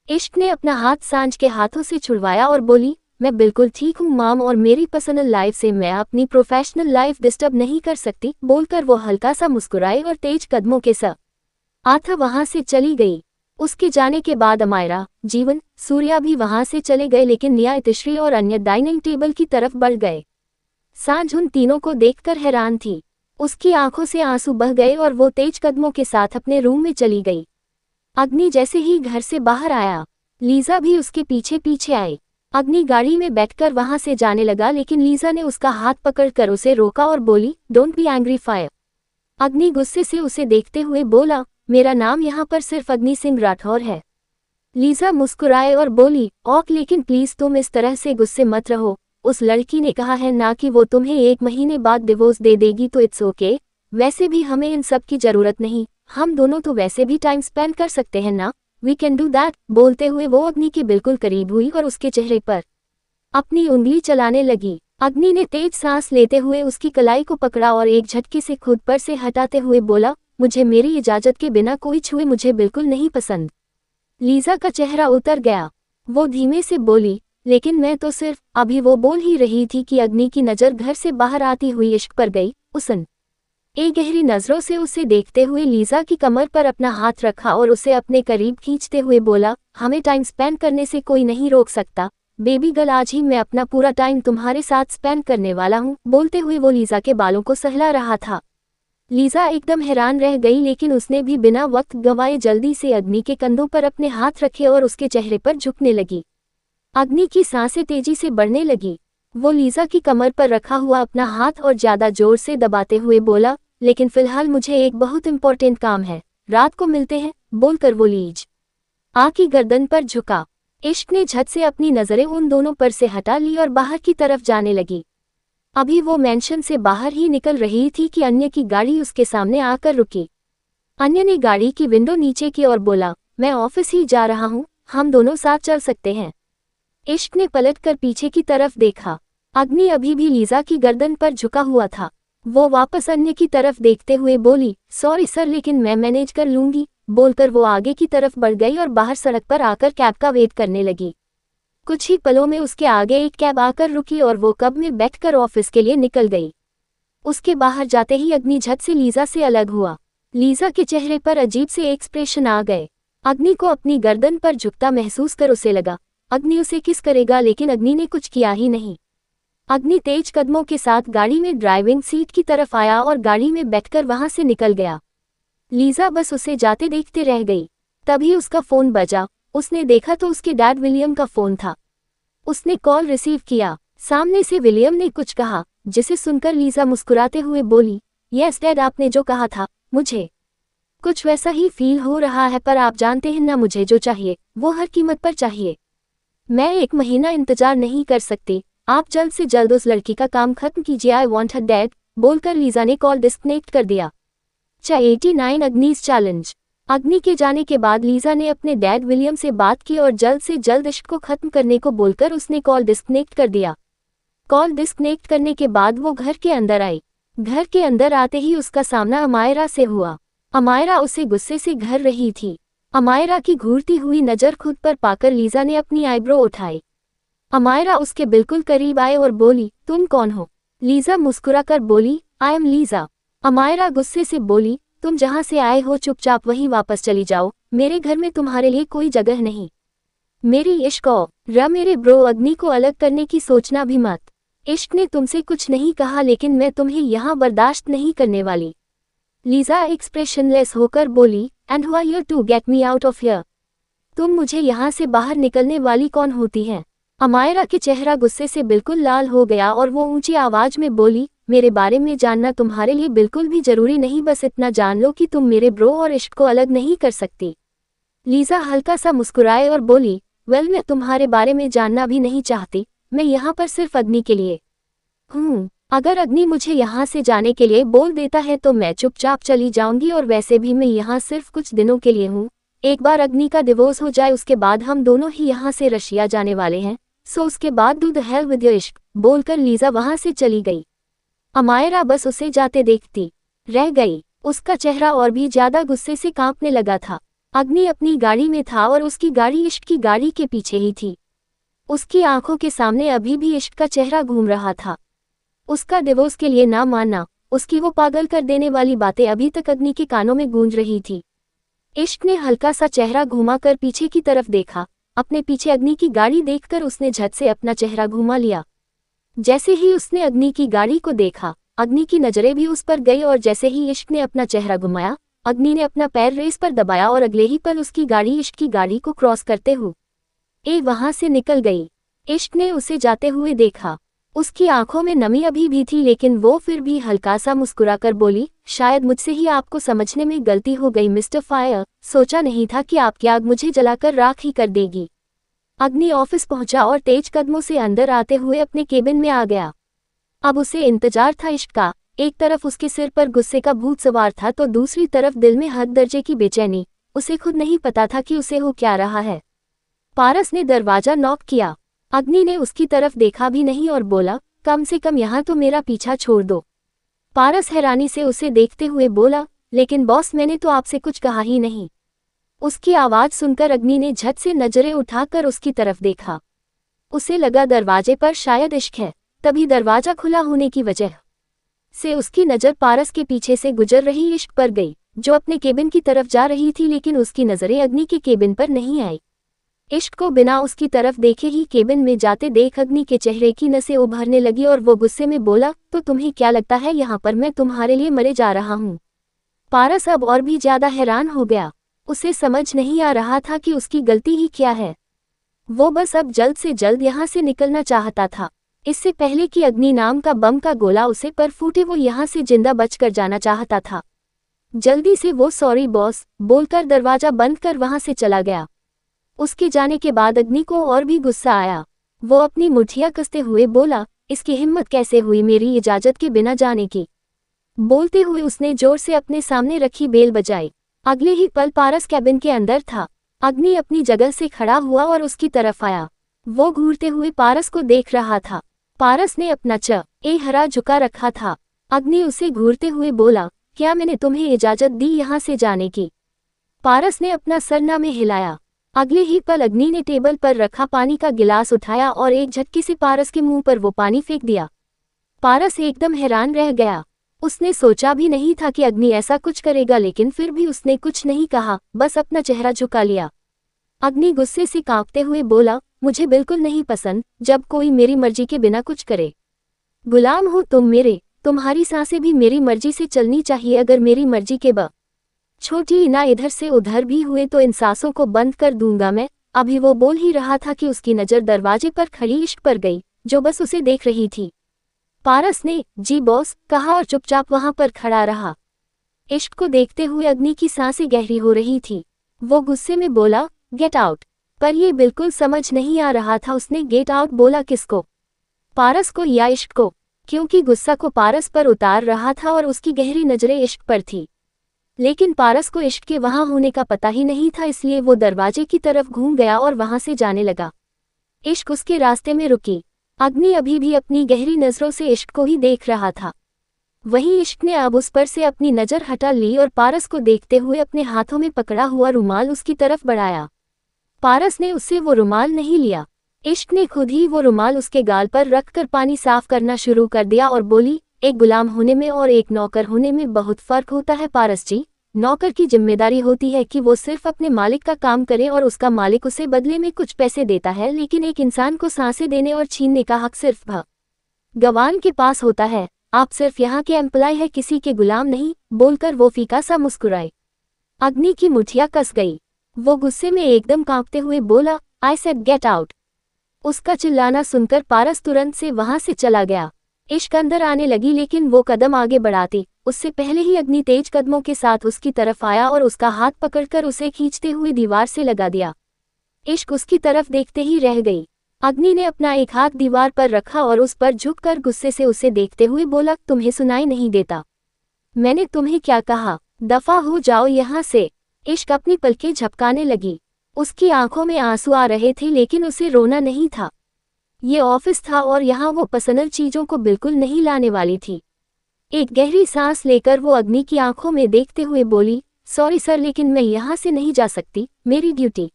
इश्क ने अपना हाथ सांझ के हाथों से छुड़वाया और बोली, मैं बिल्कुल ठीक हूँ माम, और मेरी पर्सनल लाइफ से मैं अपनी प्रोफेशनल लाइफ डिस्टर्ब नहीं कर सकती। बोलकर वो हल्का सा मुस्कुराई और तेज कदमों के साथ वहां से चली गई। उसके जाने के बाद अमायरा, जीवन, सूर्या भी वहां से चले गए, लेकिन निया, इतिश्री और अन्य डाइनिंग टेबल की तरफ बढ़ गए। सांझ उन तीनों को देखकर हैरान थी। उसकी आंखों से आंसू बह गए और वो तेज कदमों के साथ अपने रूम में चली गई। अग्नि जैसे ही घर से बाहर आया, लीजा भी उसके पीछे पीछे आई। अग्नि गाड़ी में बैठकर वहां से जाने लगा, लेकिन लीजा ने उसका हाथ पकड़कर उसे रोका और बोली, डोंट बी एंग्री फायर। अग्नि गुस्से से उसे देखते हुए बोला, मेरा नाम यहाँ पर सिर्फ अग्नि सिंह राठौर है। लीजा मुस्कुराए और बोली, ओक, लेकिन प्लीज तुम इस तरह से गुस्से मत रहो। उस लड़की ने कहा है ना कि वो तुम्हें 1 महीने बाद डिवोर्स दे देगी, तो इट्स ओके। वैसे भी हमें इन सब की जरूरत नहीं, हम दोनों तो वैसे भी टाइम स्पेंड कर सकते हैं ना, वी कैन डू दैट। बोलते हुए वो अग्नि के बिल्कुल करीब हुई और उसके चेहरे पर अपनी उंगली चलाने लगी। अग्नि ने तेज सांस लेते हुए उसकी कलाई को पकड़ा और एक झटके से खुद पर से हटाते हुए बोला, मुझे मेरी इजाजत के बिना कोई छुए मुझे बिल्कुल नहीं पसंद। लीजा का चेहरा उतर गया। वो धीमे से बोली, लेकिन मैं तो सिर्फ। अभी वो बोल ही रही थी कि अग्नि की नज़र घर से बाहर आती हुई इश्क पर गई। उसने एक गहरी नजरों से उसे देखते हुए लीजा की कमर पर अपना हाथ रखा और उसे अपने करीब खींचते हुए बोला, हमें टाइम स्पेंड करने से कोई नहीं रोक सकता बेबी गर्ल, आज ही मैं अपना पूरा टाइम तुम्हारे साथ स्पेंड करने वाला हूँ। बोलते हुए वो लीजा के बालों को सहला रहा था। लीजा एकदम हैरान रह गई, लेकिन उसने भी बिना वक्त गंवाए जल्दी से अग्नि के कंधों पर अपने हाथ रखे और उसके चेहरे पर झुकने लगी। अग्नि की सांसें तेजी से बढ़ने लगी। वो लीजा की कमर पर रखा हुआ अपना हाथ और ज्यादा जोर से दबाते हुए बोला, लेकिन फिलहाल मुझे एक बहुत इंपॉर्टेंट काम है, रात को मिलते हैं, बोलकर वो लीज आ की गर्दन पर झुका। इश्क ने झट से अपनी नजरें उन दोनों पर से हटा ली और बाहर की तरफ जाने लगी। अभी वो मेंशन से बाहर ही निकल रही थी कि अन्य की गाड़ी उसके सामने आकर रुकी। अन्य ने गाड़ी की विंडो नीचे की और बोला, मैं ऑफिस ही जा रहा हूँ, हम दोनों साथ चल सकते हैं। इश्क ने पलटकर पीछे की तरफ देखा। अग्नि अभी भी लीजा की गर्दन पर झुका हुआ था। वो वापस अन्य की तरफ देखते हुए बोली, सॉरी सर, लेकिन मैं मैनेज कर लूंगी, बोलकर वो आगे की तरफ बढ़ गई और बाहर सड़क पर आकर कैब का वेट करने लगी। कुछ ही पलों में उसके आगे एक कैब आकर रुकी और वो कब में बैठकर ऑफिस के लिए निकल गई। उसके बाहर जाते ही अग्नि झट से लीजा से अलग हुआ। लीजा के चेहरे पर अजीब से एक्सप्रेशन आ गए। अग्नि को अपनी गर्दन पर झुकता महसूस कर उसे लगा अग्नि उसे किस करेगा, लेकिन अग्नि ने कुछ किया ही नहीं। अग्नि तेज कदमों के साथ गाड़ी में ड्राइविंग सीट की तरफ आया और गाड़ी में बैठकर वहां से निकल गया। लीजा बस उसे जाते देखते रह गई। तभी उसका फोन बजा। उसने देखा तो उसके डैड विलियम का फोन था। उसने कॉल रिसीव किया। सामने से विलियम ने कुछ कहा, जिसे सुनकर लीजा मुस्कुराते हुए बोली, यस डैड, आपने जो कहा था मुझे कुछ वैसा ही फील हो रहा है, पर आप जानते हैं ना, मुझे जो चाहिए वो हर कीमत पर चाहिए। मैं 1 महीना इंतजार नहीं कर सकती, आप जल्द से जल्द उस लड़की का काम खत्म कीजिए, आई वॉन्ट हर डैड, बोलकर लीजा ने कॉल डिस्कनेक्ट कर दिया। 89 अग्निस चैलेंज। अग्नि के जाने के बाद लीजा ने अपने डैड विलियम से बात की और जल्द से जल्द इश्क को खत्म करने को बोलकर उसने कॉल डिस्कनेक्ट कर दिया। कॉल डिस्कनेक्ट करने के बाद वो घर के अंदर आई। घर के अंदर आते ही उसका सामना अमायरा से हुआ। अमायरा उसे गुस्से से घेर रही थी। अमायरा की घूरती हुई नजर खुद पर पाकर लीजा ने अपनी आईब्रो उठाई। अमायरा उसके बिल्कुल करीब आए और बोली, तुम कौन हो? लीजा मुस्कुराकर बोली, आई एम लीजा। अमायरा गुस्से से बोली, तुम जहां से आए हो चुपचाप वहीं वापस चली जाओ, मेरे घर में तुम्हारे लिए कोई जगह नहीं। मेरी इश्क और मेरे ब्रो अग्नि को अलग करने की सोचना भी मत। इश्क ने तुमसे कुछ नहीं कहा, लेकिन मैं तुम्हें यहाँ बर्दाश्त नहीं करने वाली। लीजा एक्सप्रेशनलेस होकर बोली, and who are you to get me out of here? तुम मुझे यहाँ से बाहर निकलने वाली कौन होती हैं? अमायरा के चेहरा गुस्से से बिल्कुल लाल हो गया और वो ऊंची आवाज में बोली, मेरे बारे में जानना तुम्हारे लिए बिल्कुल भी जरूरी नहीं, बस इतना जान लो कि तुम मेरे ब्रो और इश्क को अलग नहीं कर सकती। लीजा हल्का सा मुस्कुराए और बोली, वेल, मैं तुम्हारे बारे में जानना भी नहीं चाहती, मैं यहाँ पर सिर्फ अग्नि के लिए हूँ। अगर अग्नि मुझे यहाँ से जाने के लिए बोल देता है तो मैं चुपचाप चली जाऊंगी, और वैसे भी मैं यहाँ सिर्फ कुछ दिनों के लिए हूँ। एक बार अग्नि का डिवोर्स हो जाए उसके बाद हम दोनों ही यहाँ से रशिया जाने वाले हैं, सो उसके बाद do the hell with your इश्क, बोलकर लीजा वहां से चली गई। अमायरा बस उसे जाते देखती रह गई। उसका चेहरा और भी ज्यादा गुस्से से कांपने लगा था। अग्नि अपनी गाड़ी में था और उसकी गाड़ी इश्क की गाड़ी के पीछे ही थी। उसकी आंखों के सामने अभी भी इश्क का चेहरा घूम रहा था। उसका डिवोर्स के लिए ना मानना, उसकी वो पागल कर देने वाली बातें अभी तक अग्नि के कानों में गूंज रही थी। इश्क ने हल्का सा चेहरा घुमाकर पीछे की तरफ देखा। अपने पीछे अग्नि की गाड़ी देखकर उसने झट से अपना चेहरा घुमा लिया। जैसे ही उसने अग्नि की गाड़ी को देखा, अग्नि की नजरें भी उस पर गई और जैसे ही इश्क ने अपना चेहरा घुमाया, अग्नि ने अपना पैर रेस पर दबाया और अगले ही पल उसकी गाड़ी इश्क की गाड़ी को क्रॉस करते हुए वहां से निकल गई। इश्क ने उसे जाते हुए देखा। उसकी आंखों में नमी अभी भी थी, लेकिन वो फिर भी हल्का सा मुस्कुराकर बोली, शायद मुझसे ही आपको समझने में गलती हो गई मिस्टर फायर, सोचा नहीं था कि आपकी आग मुझे जलाकर राख ही कर देगी। अग्नि ऑफिस पहुंचा और तेज कदमों से अंदर आते हुए अपने केबिन में आ गया। अब उसे इंतजार था इश्क का। एक तरफ उसके सिर पर गुस्से का भूत सवार था तो दूसरी तरफ दिल में हद दर्जे की बेचैनी। उसे खुद नहीं पता था कि उसे हो क्या रहा है। पारस ने दरवाजा नॉक किया। अग्नि ने उसकी तरफ देखा भी नहीं और बोला, कम से कम यहाँ तो मेरा पीछा छोड़ दो। पारस हैरानी से उसे देखते हुए बोला, लेकिन बॉस, मैंने तो आपसे कुछ कहा ही नहीं। उसकी आवाज सुनकर अग्नि ने झट से नजरें उठाकर उसकी तरफ देखा। उसे लगा दरवाजे पर शायद इश्क है। तभी दरवाजा खुला होने की वजह से उसकी नजर पारस के पीछे से गुजर रही इश्क पर गई, जो अपने केबिन की तरफ जा रही थी, लेकिन उसकी नजरें अग्नि के केबिन पर नहीं आई। इश्क को बिना उसकी तरफ देखे ही केबिन में जाते देख अग्नि के चेहरे की नसें उभरने लगी और वो गुस्से में बोला, तो तुम्हें क्या लगता है यहाँ पर मैं तुम्हारे लिए मरे जा रहा हूँ। पारस अब और भी ज्यादा हैरान हो गया। उसे समझ नहीं आ रहा था कि उसकी गलती ही क्या है। वो बस अब जल्द से जल्द यहाँ से निकलना चाहता था। इससे पहले कि अग्नि नाम का बम का गोला उसे पर फूटे वो यहाँ से जिंदा बचकर जाना चाहता था। जल्दी से वो सॉरी बॉस बोलकर दरवाजा बंद कर वहां से चला गया। उसके जाने के बाद अग्नि को और भी गुस्सा आया। वो अपनी मुठ्ठियां कसते हुए बोला, इसकी हिम्मत कैसे हुई मेरी इजाजत के बिना जाने की। बोलते हुए उसने जोर से अपने सामने रखी बेल बजाई। अगले ही पल पारस कैबिन के अंदर था। अग्नि अपनी जगह से खड़ा हुआ और उसकी तरफ आया। वो घूरते हुए पारस को देख रहा था। पारस ने अपना चेहरा झुका रखा था। अग्नि उसे घूरते हुए बोला, क्या मैंने तुम्हें इजाजत दी यहाँ से जाने की। पारस ने अपना सरना में हिलाया। अगले ही पल अग्नि ने टेबल पर रखा पानी का गिलास उठाया और एक झटके से पारस के मुंह पर वो पानी फेंक दिया। पारस एकदम हैरान रह गया। उसने सोचा भी नहीं था कि अग्नि ऐसा कुछ करेगा, लेकिन फिर भी उसने कुछ नहीं कहा, बस अपना चेहरा झुका लिया। अग्नि गुस्से से कांपते हुए बोला, मुझे बिल्कुल नहीं पसंद जब कोई मेरी मर्जी के बिना कुछ करे। गुलाम हो तुम मेरे, तुम्हारी सांसें भी मेरी मर्जी से चलनी चाहिए। अगर मेरी मर्जी के छोटी ना इधर से उधर भी हुए तो इन सांसों को बंद कर दूंगा मैं। अभी वो बोल ही रहा था कि उसकी नज़र दरवाजे पर खड़ी इश्क पर गई, जो बस उसे देख रही थी। पारस ने जी बॉस कहा और चुपचाप वहां पर खड़ा रहा। इश्क को देखते हुए अग्नि की सांसें गहरी हो रही थी। वो गुस्से में बोला, गेट आउट। पर ये बिल्कुल समझ नहीं आ रहा था उसने गेट आउट बोला किसको, पारस को या इश्क को, क्योंकि गुस्सा को पारस पर उतार रहा था और उसकी गहरी नजरें इश्क पर थी। लेकिन पारस को इश्क के वहां होने का पता ही नहीं था, इसलिए वो दरवाजे की तरफ घूम गया और वहां से जाने लगा। इश्क उसके रास्ते में रुकी। अग्नि अभी भी अपनी गहरी नजरों से इश्क को ही देख रहा था। वहीं इश्क ने अब उस पर से अपनी नजर हटा ली और पारस को देखते हुए अपने हाथों में पकड़ा हुआ रुमाल उसकी तरफ बढ़ाया। पारस ने उससे वो रुमाल नहीं लिया। इश्क ने खुद ही वो रुमाल उसके गाल पर रखकर पानी साफ करना शुरू कर दिया और बोली, एक गुलाम होने में और एक नौकर होने में बहुत फर्क होता है पारस जी। नौकर की जिम्मेदारी होती है कि वो सिर्फ अपने मालिक का काम करे और उसका मालिक उसे बदले में कुछ पैसे देता है, लेकिन एक इंसान को सांसें देने और छीनने का हक सिर्फ भगवान के पास होता है। आप सिर्फ यहाँ के एम्प्लॉय है, किसी के गुलाम नहीं। बोलकर वो फीका सा मुस्कुराए। अग्नि की मुठ्ठियां कस गई। वो गुस्से में एकदम कांपते हुए बोला, आई सेड गेट आउट। उसका चिल्लाना सुनकर पारस तुरंत से वहां से चला गया। इश्क अंदर आने लगी, लेकिन वो कदम आगे बढ़ाती उससे पहले ही अग्नि तेज कदमों के साथ उसकी तरफ आया और उसका हाथ पकड़कर उसे खींचते हुए दीवार से लगा दिया। इश्क उसकी तरफ देखते ही रह गई। अग्नि ने अपना एक हाथ दीवार पर रखा और उस पर झुककर गुस्से से उसे देखते हुए बोला, तुम्हें सुनाई नहीं देता? मैंने तुम्हें क्या कहा? दफा हो जाओ यहाँ से। इश्क अपनी पलकें झपकाने लगी। उसकी आंखों में आंसू आ रहे थे, लेकिन उसे रोना नहीं था। ये ऑफिस था और यहाँ वो पर्सनल चीजों को बिल्कुल नहीं लाने वाली थी। एक गहरी सांस लेकर वो अग्नि की आंखों में देखते हुए बोली, सॉरी सर, लेकिन मैं यहाँ से नहीं जा सकती। मेरी ड्यूटी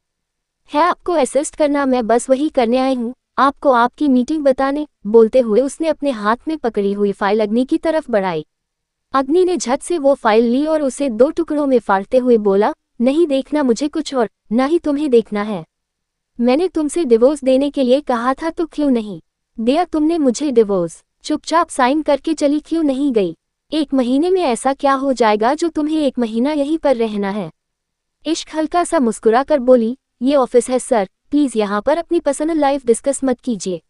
है आपको असिस्ट करना, मैं बस वही करने आई हूँ, आपको आपकी मीटिंग बताने। बोलते हुए उसने अपने हाथ में पकड़ी हुई फाइल अग्नि की तरफ बढ़ाई। अग्नि ने झट से वो फाइल ली और उसे 2 टुकड़ों में फाड़ते हुए बोला, नहीं देखना मुझे कुछ और, न ही तुम्हें देखना है। मैंने तुमसे डिवोर्स देने के लिए कहा था तो क्यों नहीं दिया तुमने मुझे डिवोर्स? चुपचाप साइन करके चली क्यों नहीं गई? 1 महीने में ऐसा क्या हो जाएगा जो तुम्हें 1 महीना यहीं पर रहना है? इश्क हल्का सा मुस्कुरा कर बोली, ये ऑफिस है सर, प्लीज यहाँ पर अपनी पर्सनल लाइफ डिस्कस मत कीजिए।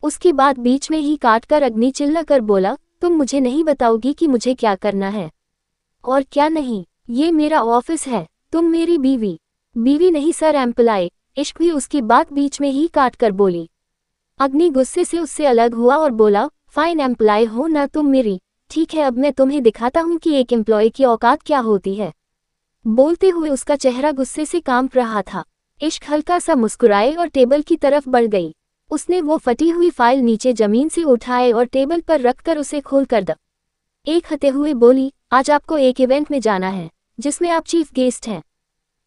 उसकी बात बीच में ही काट कर अग्नि चिल्ला कर बोला, तुम मुझे नहीं बताओगी कि मुझे क्या करना है और क्या नहीं? ये मेरा ऑफिस है, तुम मेरी बीवी नहीं सर, एम्प्लॉय। इश्क भी उसकी बात बीच में ही काट कर बोली। अग्नि गुस्से से उससे अलग हुआ और बोला, फाइन, एम्प्लॉय हो ना तुम मेरी, ठीक है, अब मैं तुम्हें दिखाता हूँ कि एक एम्प्लॉय की औकात क्या होती है। बोलते हुए उसका चेहरा गुस्से से कांप रहा था। इश्क हल्का सा मुस्कुराए और टेबल की तरफ बढ़ गई। उसने वो फटी हुई फाइल नीचे जमीन से उठाए और टेबल पर रखकर उसे खोल कर एक हते हुए बोली, आज आपको एक इवेंट में जाना है जिसमें आप चीफ गेस्ट हैं।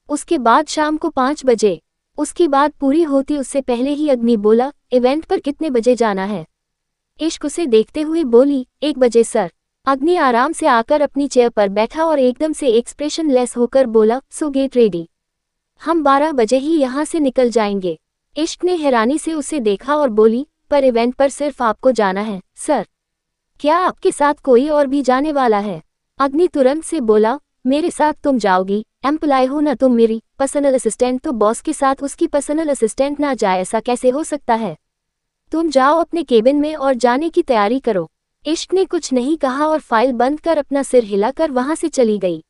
उसके बाद शाम को 5 बजे। उसकी बात पूरी होती उससे पहले ही अग्नि बोला, इवेंट पर कितने बजे जाना है? इश्क उसे देखते हुए बोली, 1 बजे सर। अग्नि आराम से आकर अपनी चेयर पर बैठा और एकदम से एक्सप्रेशन लेस होकर बोला, सो गेट रेडी। हम 12 बजे ही यहाँ से निकल जाएंगे। इश्क ने हैरानी से उसे देखा और बोली, पर इवेंट पर सिर्फ आपको जाना है सर, क्या आपके साथ कोई और भी जाने वाला है? अग्नि तुरंत से बोला, मेरे साथ तुम जाओगी, एम्प्लॉय हो ना तुम मेरी, पर्सनल असिस्टेंट तो बॉस के साथ उसकी पर्सनल असिस्टेंट ना जाए ऐसा कैसे हो सकता है? तुम जाओ अपने केबिन में और जाने की तैयारी करो। इश्क ने कुछ नहीं कहा और फाइल बंद कर अपना सिर हिलाकर वहां से चली गई।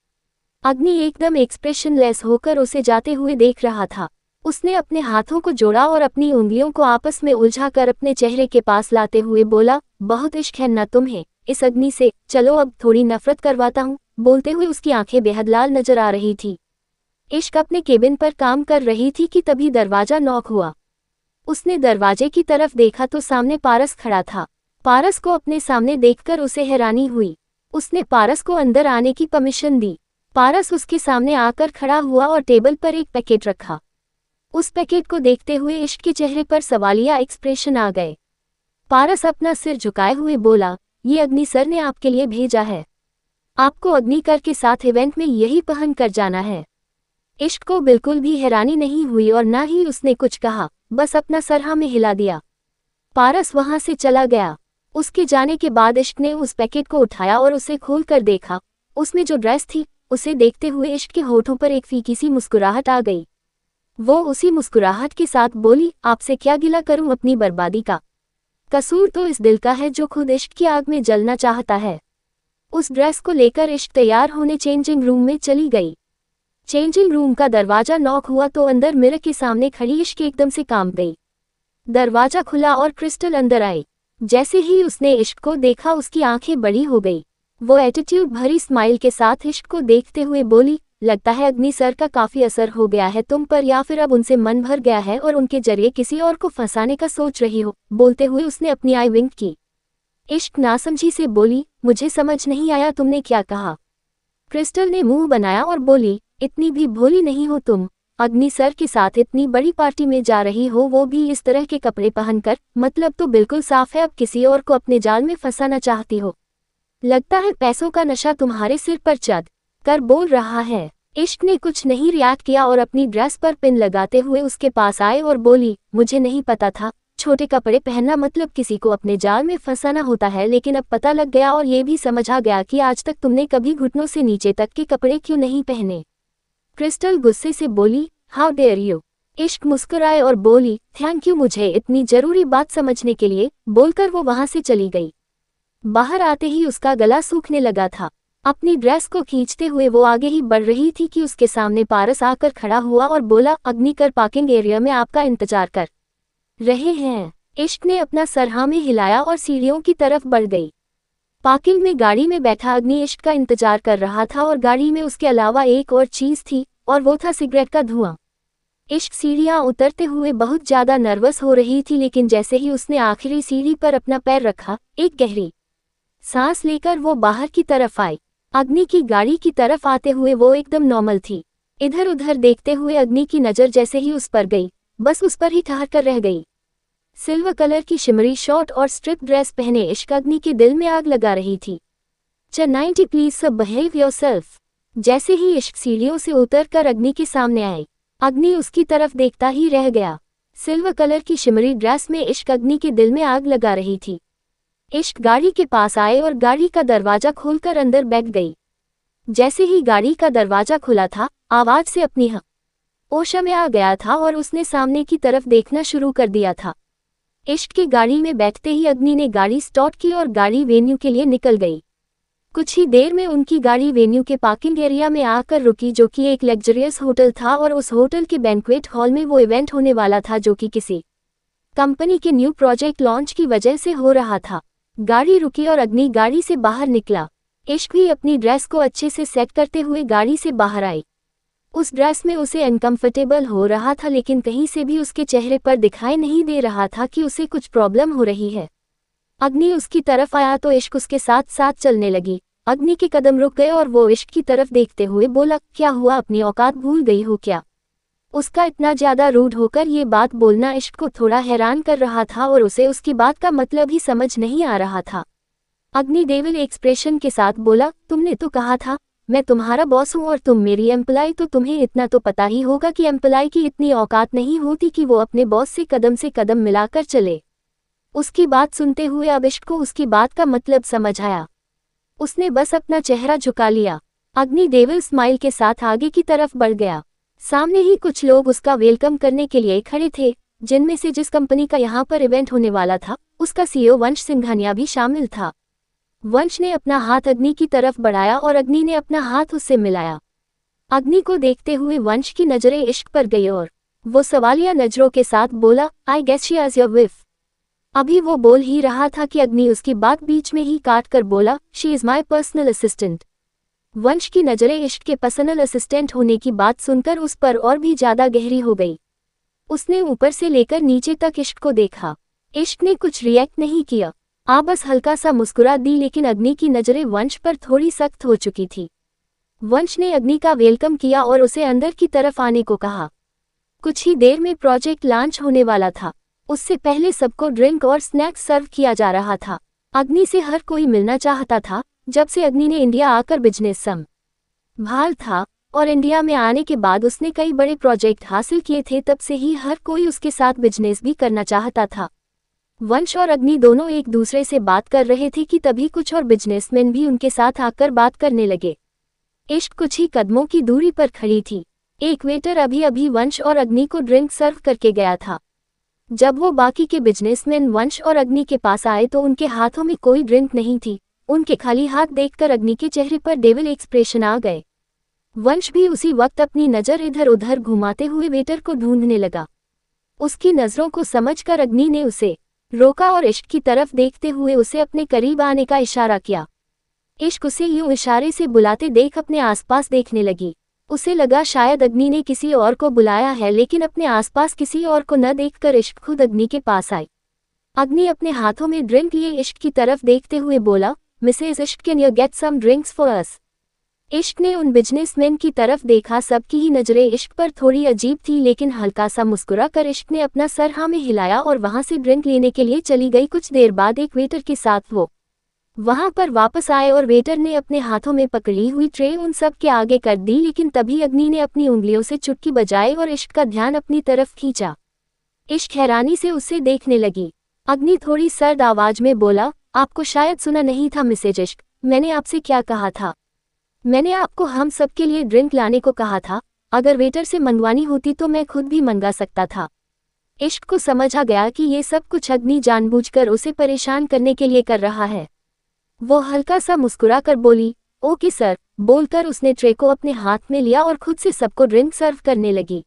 अग्नि एकदम एक्सप्रेशनलेस होकर उसे जाते हुए देख रहा था। उसने अपने हाथों को जोड़ा और अपनी उंगलियों को आपस में उलझाकर अपने चेहरे के पास लाते हुए बोला, बहुत इश्क है ना तुम्हें इस अग्नि से, चलो अब थोड़ी नफरत करवाता हूँ। बोलते हुए उसकी आंखें बेहद लाल नजर आ रही थी। इश्क अपने केबिन पर काम कर रही थी कि तभी दरवाजा नॉक हुआ। उसने दरवाजे की तरफ देखा तो सामने पारस खड़ा था। पारस को अपने सामने देखकर उसे हैरानी हुई। उसने पारस को अंदर आने की परमिशन दी। पारस उसके सामने आकर खड़ा हुआ और टेबल पर एक पैकेट रखा। उस पैकेट को देखते हुए इश्क के चेहरे पर सवालिया एक्सप्रेशन आ गए। पारस अपना सिर झुकाए हुए बोला, ये अग्नि सर ने आपके लिए भेजा है। आपको अग्निकर के साथ इवेंट में यही पहन कर जाना है। इश्क को बिल्कुल भी हैरानी नहीं हुई और ना ही उसने कुछ कहा, बस अपना सर हाँ में हिला दिया। पारस वहां से चला गया। उसके जाने के बाद इश्क ने उस पैकेट को उठाया और उसे खोल कर देखा। उसमें जो ड्रेस थी उसे देखते हुए इश्क के होठों पर एक फीकी सी मुस्कुराहट आ गई। वो उसी मुस्कुराहट के साथ बोली, आपसे क्या गिला करूं अपनी बर्बादी का? कसूर तो इस दिल का है जो खुद इश्क की आग में जलना चाहता है। उस ड्रेस को लेकर इश्क तैयार होने चेंजिंग रूम में चली गई। चेंजिंग रूम का दरवाजा नॉक हुआ तो अंदर मिरर के सामने खड़ी इश्क एकदम से कांप गई। दरवाजा खुला और क्रिस्टल अंदर आई। जैसे ही उसने इश्क को देखा उसकी आंखें बड़ी हो गई। वो एटीट्यूड भरी स्माइल के साथ इश्क को देखते हुए बोली, लगता है अग्नि सर का काफी असर हो गया है तुम पर, या फिर अब उनसे मन भर गया है और उनके जरिए किसी और को फंसाने का सोच रही हो। बोलते हुए उसने अपनी आई विंक की। इश्क नासमझी से बोली, मुझे समझ नहीं आया तुमने क्या कहा? क्रिस्टल ने मुंह बनाया और बोली, इतनी भी भोली नहीं हो तुम। अग्नि सर के साथ इतनी बड़ी पार्टी में जा रही हो, वो भी इस तरह के कपड़े पहनकर, मतलब तो बिल्कुल साफ है अब किसी और को अपने जाल में फंसाना चाहती हो। लगता है पैसों का नशा तुम्हारे सिर पर चढ़ कर बोल रहा है। इश्क ने कुछ नहीं रिएक्ट किया और अपनी ड्रेस पर पिन लगाते हुए उसके पास आए और बोली, मुझे नहीं पता था छोटे कपड़े पहनना मतलब किसी को अपने जाल में फंसाना होता है, लेकिन अब पता लग गया और ये भी समझ आ गया कि आज तक तुमने कभी घुटनों से नीचे तक के कपड़े क्यों नहीं पहने। क्रिस्टल गुस्से से बोली, हाउ डेयर यू। इश्क मुस्कुराए और बोली, थैंक यू मुझे इतनी जरूरी बात समझने के लिए। बोलकर वो वहां से चली गई। बाहर आते ही उसका गला सूखने लगा था। अपनी ड्रेस को खींचते हुए वो आगे ही बढ़ रही थी कि उसके सामने पारस आकर खड़ा हुआ और बोला, अग्निकर पार्किंग एरिया में आपका इंतजार कर रहे हैं। इश्क ने अपना सर हाँ में हिलाया और सीढ़ियों की तरफ बढ़ गई। पार्किंग में गाड़ी में बैठा अग्नि इश्क का इंतजार कर रहा था और गाड़ी में उसके अलावा एक और चीज थी और वो था सिगरेट का धुआं। इश्क सीढ़ियां उतरते हुए बहुत ज्यादा नर्वस हो रही थी, लेकिन जैसे ही उसने आखिरी सीढ़ी पर अपना पैर रखा, एक गहरी सांस लेकर वो बाहर की तरफ आई। अग्नि की गाड़ी की तरफ आते हुए वो एकदम नॉर्मल थी। इधर उधर देखते हुए अग्नि की नज़र जैसे ही उस पर गई, बस उस पर ही ठहर कर रह गई। सिल्वर कलर की शिमरी शॉर्ट और स्ट्रिप ड्रेस पहने इश्क अग्नि के दिल में आग लगा रही थी। 90 प्लीज सब बिहेव योरसेल्फ। जैसे ही इश्क सीढ़ियों से उतरकर अग्नि के सामने आई, अग्नि उसकी तरफ देखता ही रह गया। सिल्वर कलर की शिमरी ड्रेस में इश्क अग्नि के दिल में आग लगा रही थी। इश्क गाड़ी के पास आए और गाड़ी का दरवाजा खोलकर अंदर बैठ गई। जैसे ही गाड़ी का दरवाजा खुला था, आवाज से अपनी होश में आ गया था और उसने सामने की तरफ देखना शुरू कर दिया था। इश्क की गाड़ी में बैठते ही अग्नि ने गाड़ी स्टार्ट की और गाड़ी वेन्यू के लिए निकल गई। कुछ ही देर में उनकी गाड़ी वेन्यू के पार्किंग एरिया में आकर रुकी, जो कि एक लग्जरियस होटल था और उस होटल के बैंक्वेट हॉल में वो इवेंट होने वाला था जो कि किसी कंपनी के न्यू प्रोजेक्ट लॉन्च की वजह से हो रहा था। गाड़ी रुकी और अग्नि गाड़ी से बाहर निकला। इश्क भी अपनी ड्रेस को अच्छे से सेट करते हुए गाड़ी से बाहर आई। उस ड्रेस में उसे अनकंफर्टेबल हो रहा था, लेकिन कहीं से भी उसके चेहरे पर दिखाई नहीं दे रहा था कि उसे कुछ प्रॉब्लम हो रही है। अग्नि उसकी तरफ आया तो इश्क उसके साथ साथ चलने लगी। अग्नि के कदम रुक गए और वो इश्क की तरफ देखते हुए बोला, क्या हुआ, अपनी औकात भूल गई हो क्या? उसका इतना ज्यादा रूड होकर ये बात बोलना इश्क को थोड़ा हैरान कर रहा था और उसे उसकी बात का मतलब ही समझ नहीं आ रहा था। अग्नि डेविल एक्सप्रेशन के साथ बोला, तुमने तो कहा था मैं तुम्हारा बॉस हूँ और तुम मेरी एम्प्लॉय, तो तुम्हें इतना तो पता ही होगा कि एम्प्लॉय की इतनी औकात नहीं होती कि वो अपने बॉस से कदम मिलाकर चले। उसकी बात सुनते हुए अब इश्क को उसकी बात का मतलब समझ आया। उसने बस अपना चेहरा झुका लिया। अग्नि डेविल स्माइल के साथ आगे की तरफ बढ़ गया। सामने ही कुछ लोग उसका वेलकम करने के लिए खड़े थे, जिनमें से जिस कंपनी का यहाँ पर इवेंट होने वाला था उसका सीईओ वंश सिंघानिया भी शामिल था। वंश ने अपना हाथ अग्नि की तरफ बढ़ाया और अग्नि ने अपना हाथ उससे मिलाया। अग्नि को देखते हुए वंश की नजरें इश्क पर गई और वो सवालिया नजरों के साथ बोला, I guess she is your wife. अभी वो बोल ही रहा था कि अग्नि उसकी बात बीच में ही काट कर बोला, she is my personal assistant. वंश की नजरें इश्क के पर्सनल असिस्टेंट होने की बात सुनकर उस पर और भी ज्यादा गहरी हो गई। उसने ऊपर से लेकर नीचे तक इश्क को देखा। इश्क ने कुछ रिएक्ट नहीं किया, बस हल्का सा मुस्कुरा दी, लेकिन अग्नि की नजरें वंश पर थोड़ी सख्त हो चुकी थी। वंश ने अग्नि का वेलकम किया और उसे अंदर की तरफ आने को कहा। कुछ ही देर में प्रोजेक्ट लॉन्च होने वाला था। उससे पहले सबको ड्रिंक और स्नैक्स सर्व किया जा रहा था। अग्नि से हर कोई मिलना चाहता था। जब से अग्नि ने इंडिया आकर बिजनेस संभाल था और इंडिया में आने के बाद उसने कई बड़े प्रोजेक्ट हासिल किए थे, तब से ही हर कोई उसके साथ बिजनेस भी करना चाहता था। वंश और अग्नि दोनों एक दूसरे से बात कर रहे थे कि तभी कुछ और बिजनेसमैन भी उनके साथ आकर बात करने लगे। इश्क कुछ ही कदमों की दूरी पर खड़ी थी। एक वेटर अभी अभी वंश और अग्नि को ड्रिंक सर्व करके गया था। जब वो बाकी के बिजनेसमैन वंश और अग्नि के पास आए तो उनके हाथों में कोई ड्रिंक नहीं थी। उनके खाली हाथ देखकर अग्नि के चेहरे पर डेविल एक्सप्रेशन आ गए। वंश भी उसी वक्त अपनी नज़र इधर उधर घुमाते हुए वेटर को ढूंढने लगा। उसकी नज़रों को समझकर अग्नि ने उसे रोका और इश्क की तरफ देखते हुए उसे अपने करीब आने का इशारा किया। इश्क उसे यूं इशारे से बुलाते देख अपने आसपास देखने लगी। उसे लगा शायद अग्नि ने किसी और को बुलाया है, लेकिन अपने आसपास किसी और को न देखकर इश्क खुद अग्नि के पास आई। अग्नि अपने हाथों में ड्रिंक लिए इश्क की तरफ देखते हुए बोला, Mrs Ishq, can you get some drinks for us. Ishq ने उन बिजनेसमैन की तरफ देखा। सबकी ही नजरें इश्क पर थोड़ी अजीब थी, लेकिन हल्का सा मुस्कुरा कर इश्क ने अपना सर हाँ में हिलाया और वहां से ड्रिंक लेने के लिए चली गई। कुछ देर बाद एक वेटर के साथ वो वहां पर वापस आए और वेटर ने अपने हाथों में पकड़ी हुई ट्रे उन सब के आगे कर दी, लेकिन तभी अग्नि ने अपनी उंगलियों से चुटकी बजाई और इश्क का ध्यान अपनी तरफ खींचा। इश्क हैरानी से उसे देखने लगी। अग्नि थोड़ी सर्द आवाज में बोला, आपको शायद सुना नहीं था मिसेज इश्क, मैंने आपसे क्या कहा था? मैंने आपको हम सब के लिए ड्रिंक लाने को कहा था। अगर वेटर से मंगवानी होती तो मैं खुद भी मंगा सकता था। इश्क को समझ आ गया कि ये सब कुछ अग्नि जानबूझकर उसे परेशान करने के लिए कर रहा है। वो हल्का सा मुस्कुरा कर बोली, ओके सर, बोलकर उसने ट्रे को अपने हाथ में लिया और खुद से सबको ड्रिंक सर्व करने लगी।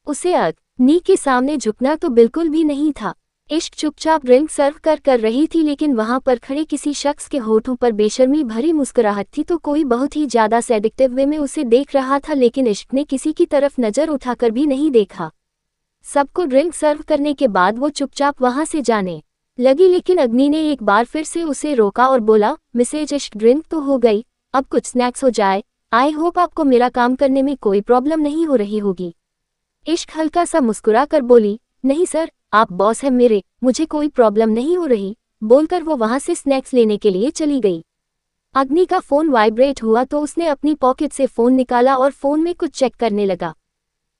उसे अग्नि के सामने झुकना तो बिल्कुल भी नहीं था। इश्क चुपचाप ड्रिंक सर्व कर रही थी, लेकिन वहां पर खड़े किसी शख्स के होठों पर बेशर्मी भरी मुस्कुराहट थी, तो कोई बहुत ही ज्यादा सेडिक्टिव वे में उसे देख रहा था, लेकिन इश्क ने किसी की तरफ नजर उठाकर भी नहीं देखा। सबको ड्रिंक सर्व करने के बाद वो चुपचाप वहां से जाने लगी, लेकिन अग्नि ने एक बार फिर से उसे रोका और बोला, मिसेज इश्क, ड्रिंक तो हो गई, अब कुछ स्नैक्स हो जाए। आई होप आपको मेरा काम करने में कोई प्रॉब्लम नहीं हो रही होगी। इश्क हल्का सा मुस्कुरा कर बोली, नहीं सर, आप बॉस हैं मेरे, मुझे कोई प्रॉब्लम नहीं हो रही। बोलकर वो वहां से स्नैक्स लेने के लिए चली गई। अग्नि का फोन वाइब्रेट हुआ तो उसने अपनी पॉकेट से फोन निकाला और फोन में कुछ चेक करने लगा।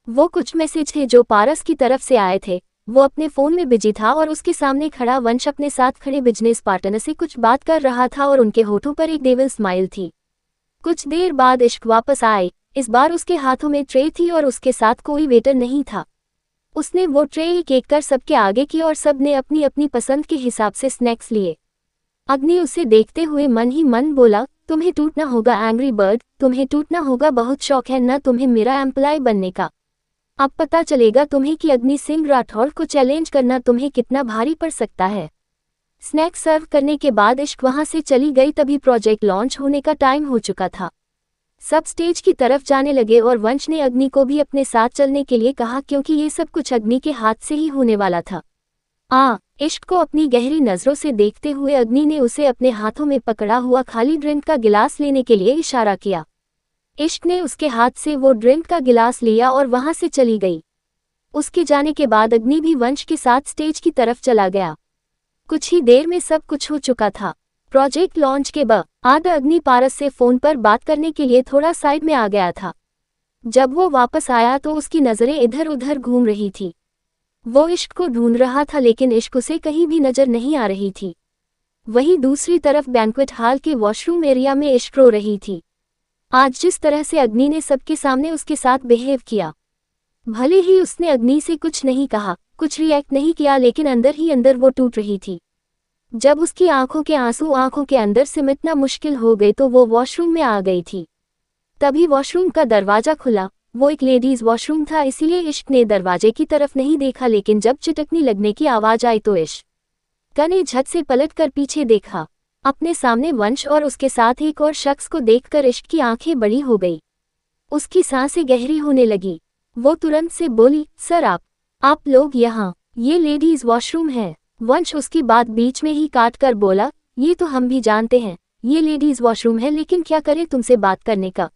वो कुछ मैसेज थे जो पारस की तरफ से आए थे। वो अपने फोन में बिजी था और उसके सामने खड़ा वंश अपने साथ खड़े बिजनेस पार्टनर से कुछ बात कर रहा था और उनके होठों पर एक डेविल स्माइल थी। कुछ देर बाद इश्क वापस आए। इस बार उसके हाथों में ट्रे थी और उसके साथ कोई वेटर नहीं था। उसने वो ट्रे एक एक कर सबके आगे की और सब ने अपनी अपनी पसंद के हिसाब से स्नैक्स लिए। अग्नि उसे देखते हुए मन ही मन बोला, तुम्हें टूटना होगा एंग्री बर्ड, तुम्हें टूटना होगा, बहुत शौक है ना तुम्हें मेरा एम्प्लॉय बनने का। अब पता चलेगा तुम्हें कि अग्नि सिंह राठौड़ को चैलेंज करना तुम्हें कितना भारी पड़ सकता है। स्नैक सर्व करने के बाद इश्क वहां से चली गई। तभी प्रोजेक्ट लॉन्च होने का टाइम हो चुका था। सब स्टेज की तरफ जाने लगे और वंश ने अग्नि को भी अपने साथ चलने के लिए कहा, क्योंकि ये सब कुछ अग्नि के हाथ से ही होने वाला था। इश्क को अपनी गहरी नजरों से देखते हुए अग्नि ने उसे अपने हाथों में पकड़ा हुआ खाली ड्रिंक का गिलास लेने के लिए इशारा किया। इश्क ने उसके हाथ से वो ड्रिंक का गिलास लिया और वहां से चली गई। उसके जाने के बाद अग्नि भी वंश के साथ स्टेज की तरफ चला गया। कुछ ही देर में सब कुछ हो चुका था। प्रोजेक्ट लॉन्च के बाद अग्नि पारस से फोन पर बात करने के लिए थोड़ा साइड में आ गया था। जब वो वापस आया तो उसकी नजरें इधर उधर घूम रही थी। वो इश्क को ढूंढ रहा था लेकिन इश्क उसे कहीं भी नजर नहीं आ रही थी। वहीं दूसरी तरफ बैंक्वेट हॉल के वॉशरूम एरिया में इश्क रो रही थी। आज जिस तरह से अग्नि ने सबके सामने उसके साथ बिहेव किया, भले ही उसने अग्नि से कुछ नहीं कहा, कुछ रिएक्ट नहीं किया, लेकिन अंदर ही अंदर वो टूट रही थी। जब उसकी आंखों के आंसू आंखों के अंदर सिमटना मुश्किल हो गए तो वो वॉशरूम में आ गई थी। तभी वॉशरूम का दरवाजा खुला। वो एक लेडीज वॉशरूम था, इसीलिए इश्क ने दरवाजे की तरफ नहीं देखा, लेकिन जब चिटकनी लगने की आवाज आई तो इश्क ने झट से पलट कर पीछे देखा। अपने सामने वंश और उसके साथ एक और शख्स को देखकर इश्क की आंखें बड़ी हो गई। उसकी सांसें गहरी होने लगी। वो तुरंत से बोली, सर आप लोग यहाँ, ये लेडीज वॉशरूम है। वंश उसकी बात बीच में ही काट कर बोला, ये तो हम भी जानते हैं, ये लेडीज वॉशरूम है, लेकिन क्या करें तुमसे बात करने का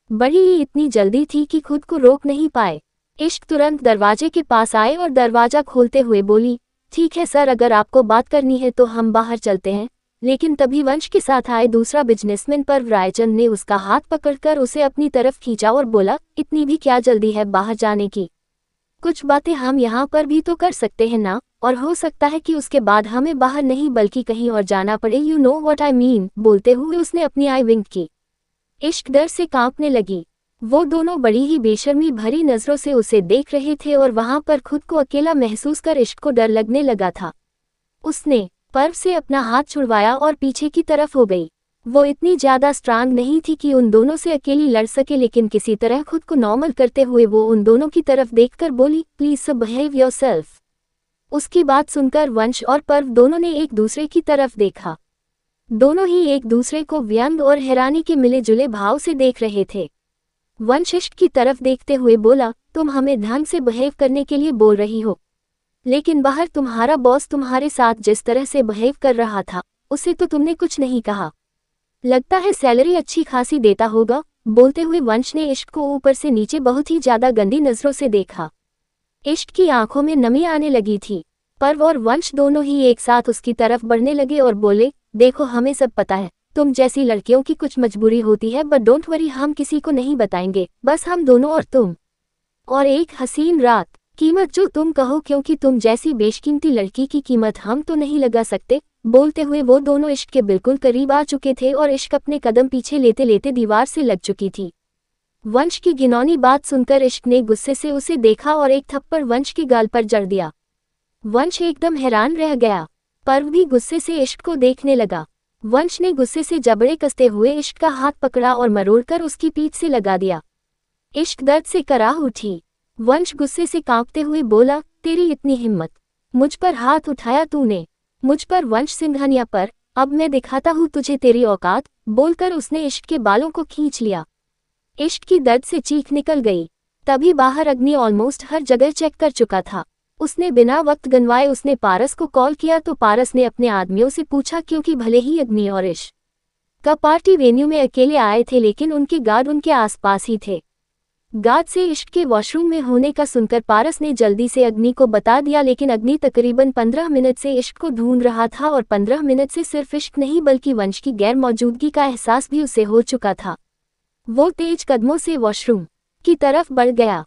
बड़ी ही इतनी जल्दी थी कि खुद को रोक नहीं पाए। इश्क तुरंत दरवाजे के पास आए और दरवाजा खोलते हुए बोली, ठीक है सर, अगर आपको बात करनी है तो हम बाहर चलते हैं। लेकिन तभी वंश के साथ आए दूसरा बिजनेसमैन पर्व रायचंद ने उसका हाथ पकड़कर उसे अपनी तरफ खींचा और बोला, इतनी भी क्या जल्दी है बाहर जाने की? कुछ बातें हम यहाँ पर भी तो कर सकते हैं ना, और हो सकता है कि उसके बाद हमें बाहर नहीं बल्कि कहीं और जाना पड़े, you know what I mean. बोलते हुए उसने अपनी आई विंक की। इश्क डर से कांपने लगी। वो दोनों बड़ी ही बेशर्मी भरी नजरों से उसे देख रहे थे और वहां पर खुद को अकेला महसूस कर इश्क को डर लगने लगा था। उसने पर्व से अपना हाथ छुड़वाया और पीछे की तरफ हो गई। वो इतनी ज्यादा स्ट्रांग नहीं थी कि उन दोनों से अकेली लड़ सके, लेकिन किसी तरह खुद को नॉर्मल करते हुए वो उन दोनों की तरफ देखकर बोली, प्लीज सो बिहेव योरसेल्फ। उसकी बात सुनकर वंश और पर्व दोनों ने एक दूसरे की तरफ देखा। दोनों ही एक दूसरे को व्यंग और हैरानी के मिले जुले भाव से देख रहे थे। वंश इश्क की तरफ देखते हुए बोला, तुम हमें ढंग से बिहेव करने के लिए बोल रही हो, लेकिन बाहर तुम्हारा बॉस तुम्हारे साथ जिस तरह से बिहेव कर रहा था उसे तो तुमने कुछ नहीं कहा। लगता है सैलरी अच्छी खासी देता होगा। बोलते हुए वंश ने इश्क को ऊपर से नीचे बहुत ही ज्यादा गंदी नजरों से देखा। इश्क की आंखों में नमी आने लगी थी। पर्व और वंश दोनों ही एक साथ उसकी तरफ बढ़ने लगे और बोले, देखो हमें सब पता है, तुम जैसी लड़कियों की कुछ मजबूरी होती है, बट डोंट वरी, हम किसी को नहीं बताएंगे, बस हम दोनों और तुम, और एक हसीन रात। कीमत जो तुम कहो, क्योंकि तुम जैसी बेशकीमती लड़की की कीमत हम तो नहीं लगा सकते। बोलते हुए वो दोनों इश्क के बिल्कुल करीब आ चुके थे और इश्क अपने कदम पीछे लेते लेते दीवार से लग चुकी थी। वंश की घिनौनी बात सुनकर इश्क ने गुस्से से उसे देखा और एक थप्पड़ वंश के गाल पर जड़ दिया। वंश एकदम हैरान रह गया। पर्व भी गुस्से से इश्क को देखने लगा। वंश ने गुस्से से जबड़े कसते हुए इश्क का हाथ पकड़ा और मरोड़कर उसकी पीठ से लगा दिया। इश्क दर्द से कराह उठी। वंश गुस्से से कांपते हुए बोला, तेरी इतनी हिम्मत, मुझ पर हाथ उठाया तूने, मुझ पर, वंश सिंघानिया पर, अब मैं दिखाता हूँ तुझे तेरी औकात। बोलकर उसने इश्क के बालों को खींच लिया। इश्क की दर्द से चीख निकल गई। तभी बाहर अग्नि ऑलमोस्ट हर जगह चेक कर चुका था। उसने बिना वक्त गंवाए उसने पारस को कॉल किया तो पारस ने अपने आदमियों से पूछा, क्योंकि भले ही अग्नि और इश्क का पार्टी वेन्यू में अकेले आए थे, लेकिन उनके गार्ड उनके आसपास ही थे। गार्ड से इश्क के वॉशरूम में होने का सुनकर पारस ने जल्दी से अग्नि को बता दिया, लेकिन अग्नि तकरीबन 15 मिनट से इश्क को ढूंढ रहा था और 15 मिनट से सिर्फ इश्क नहीं बल्कि वंश की गैर मौजूदगी का एहसास भी उसे हो चुका था। वो तेज कदमों से वॉशरूम की तरफ बढ़ गया।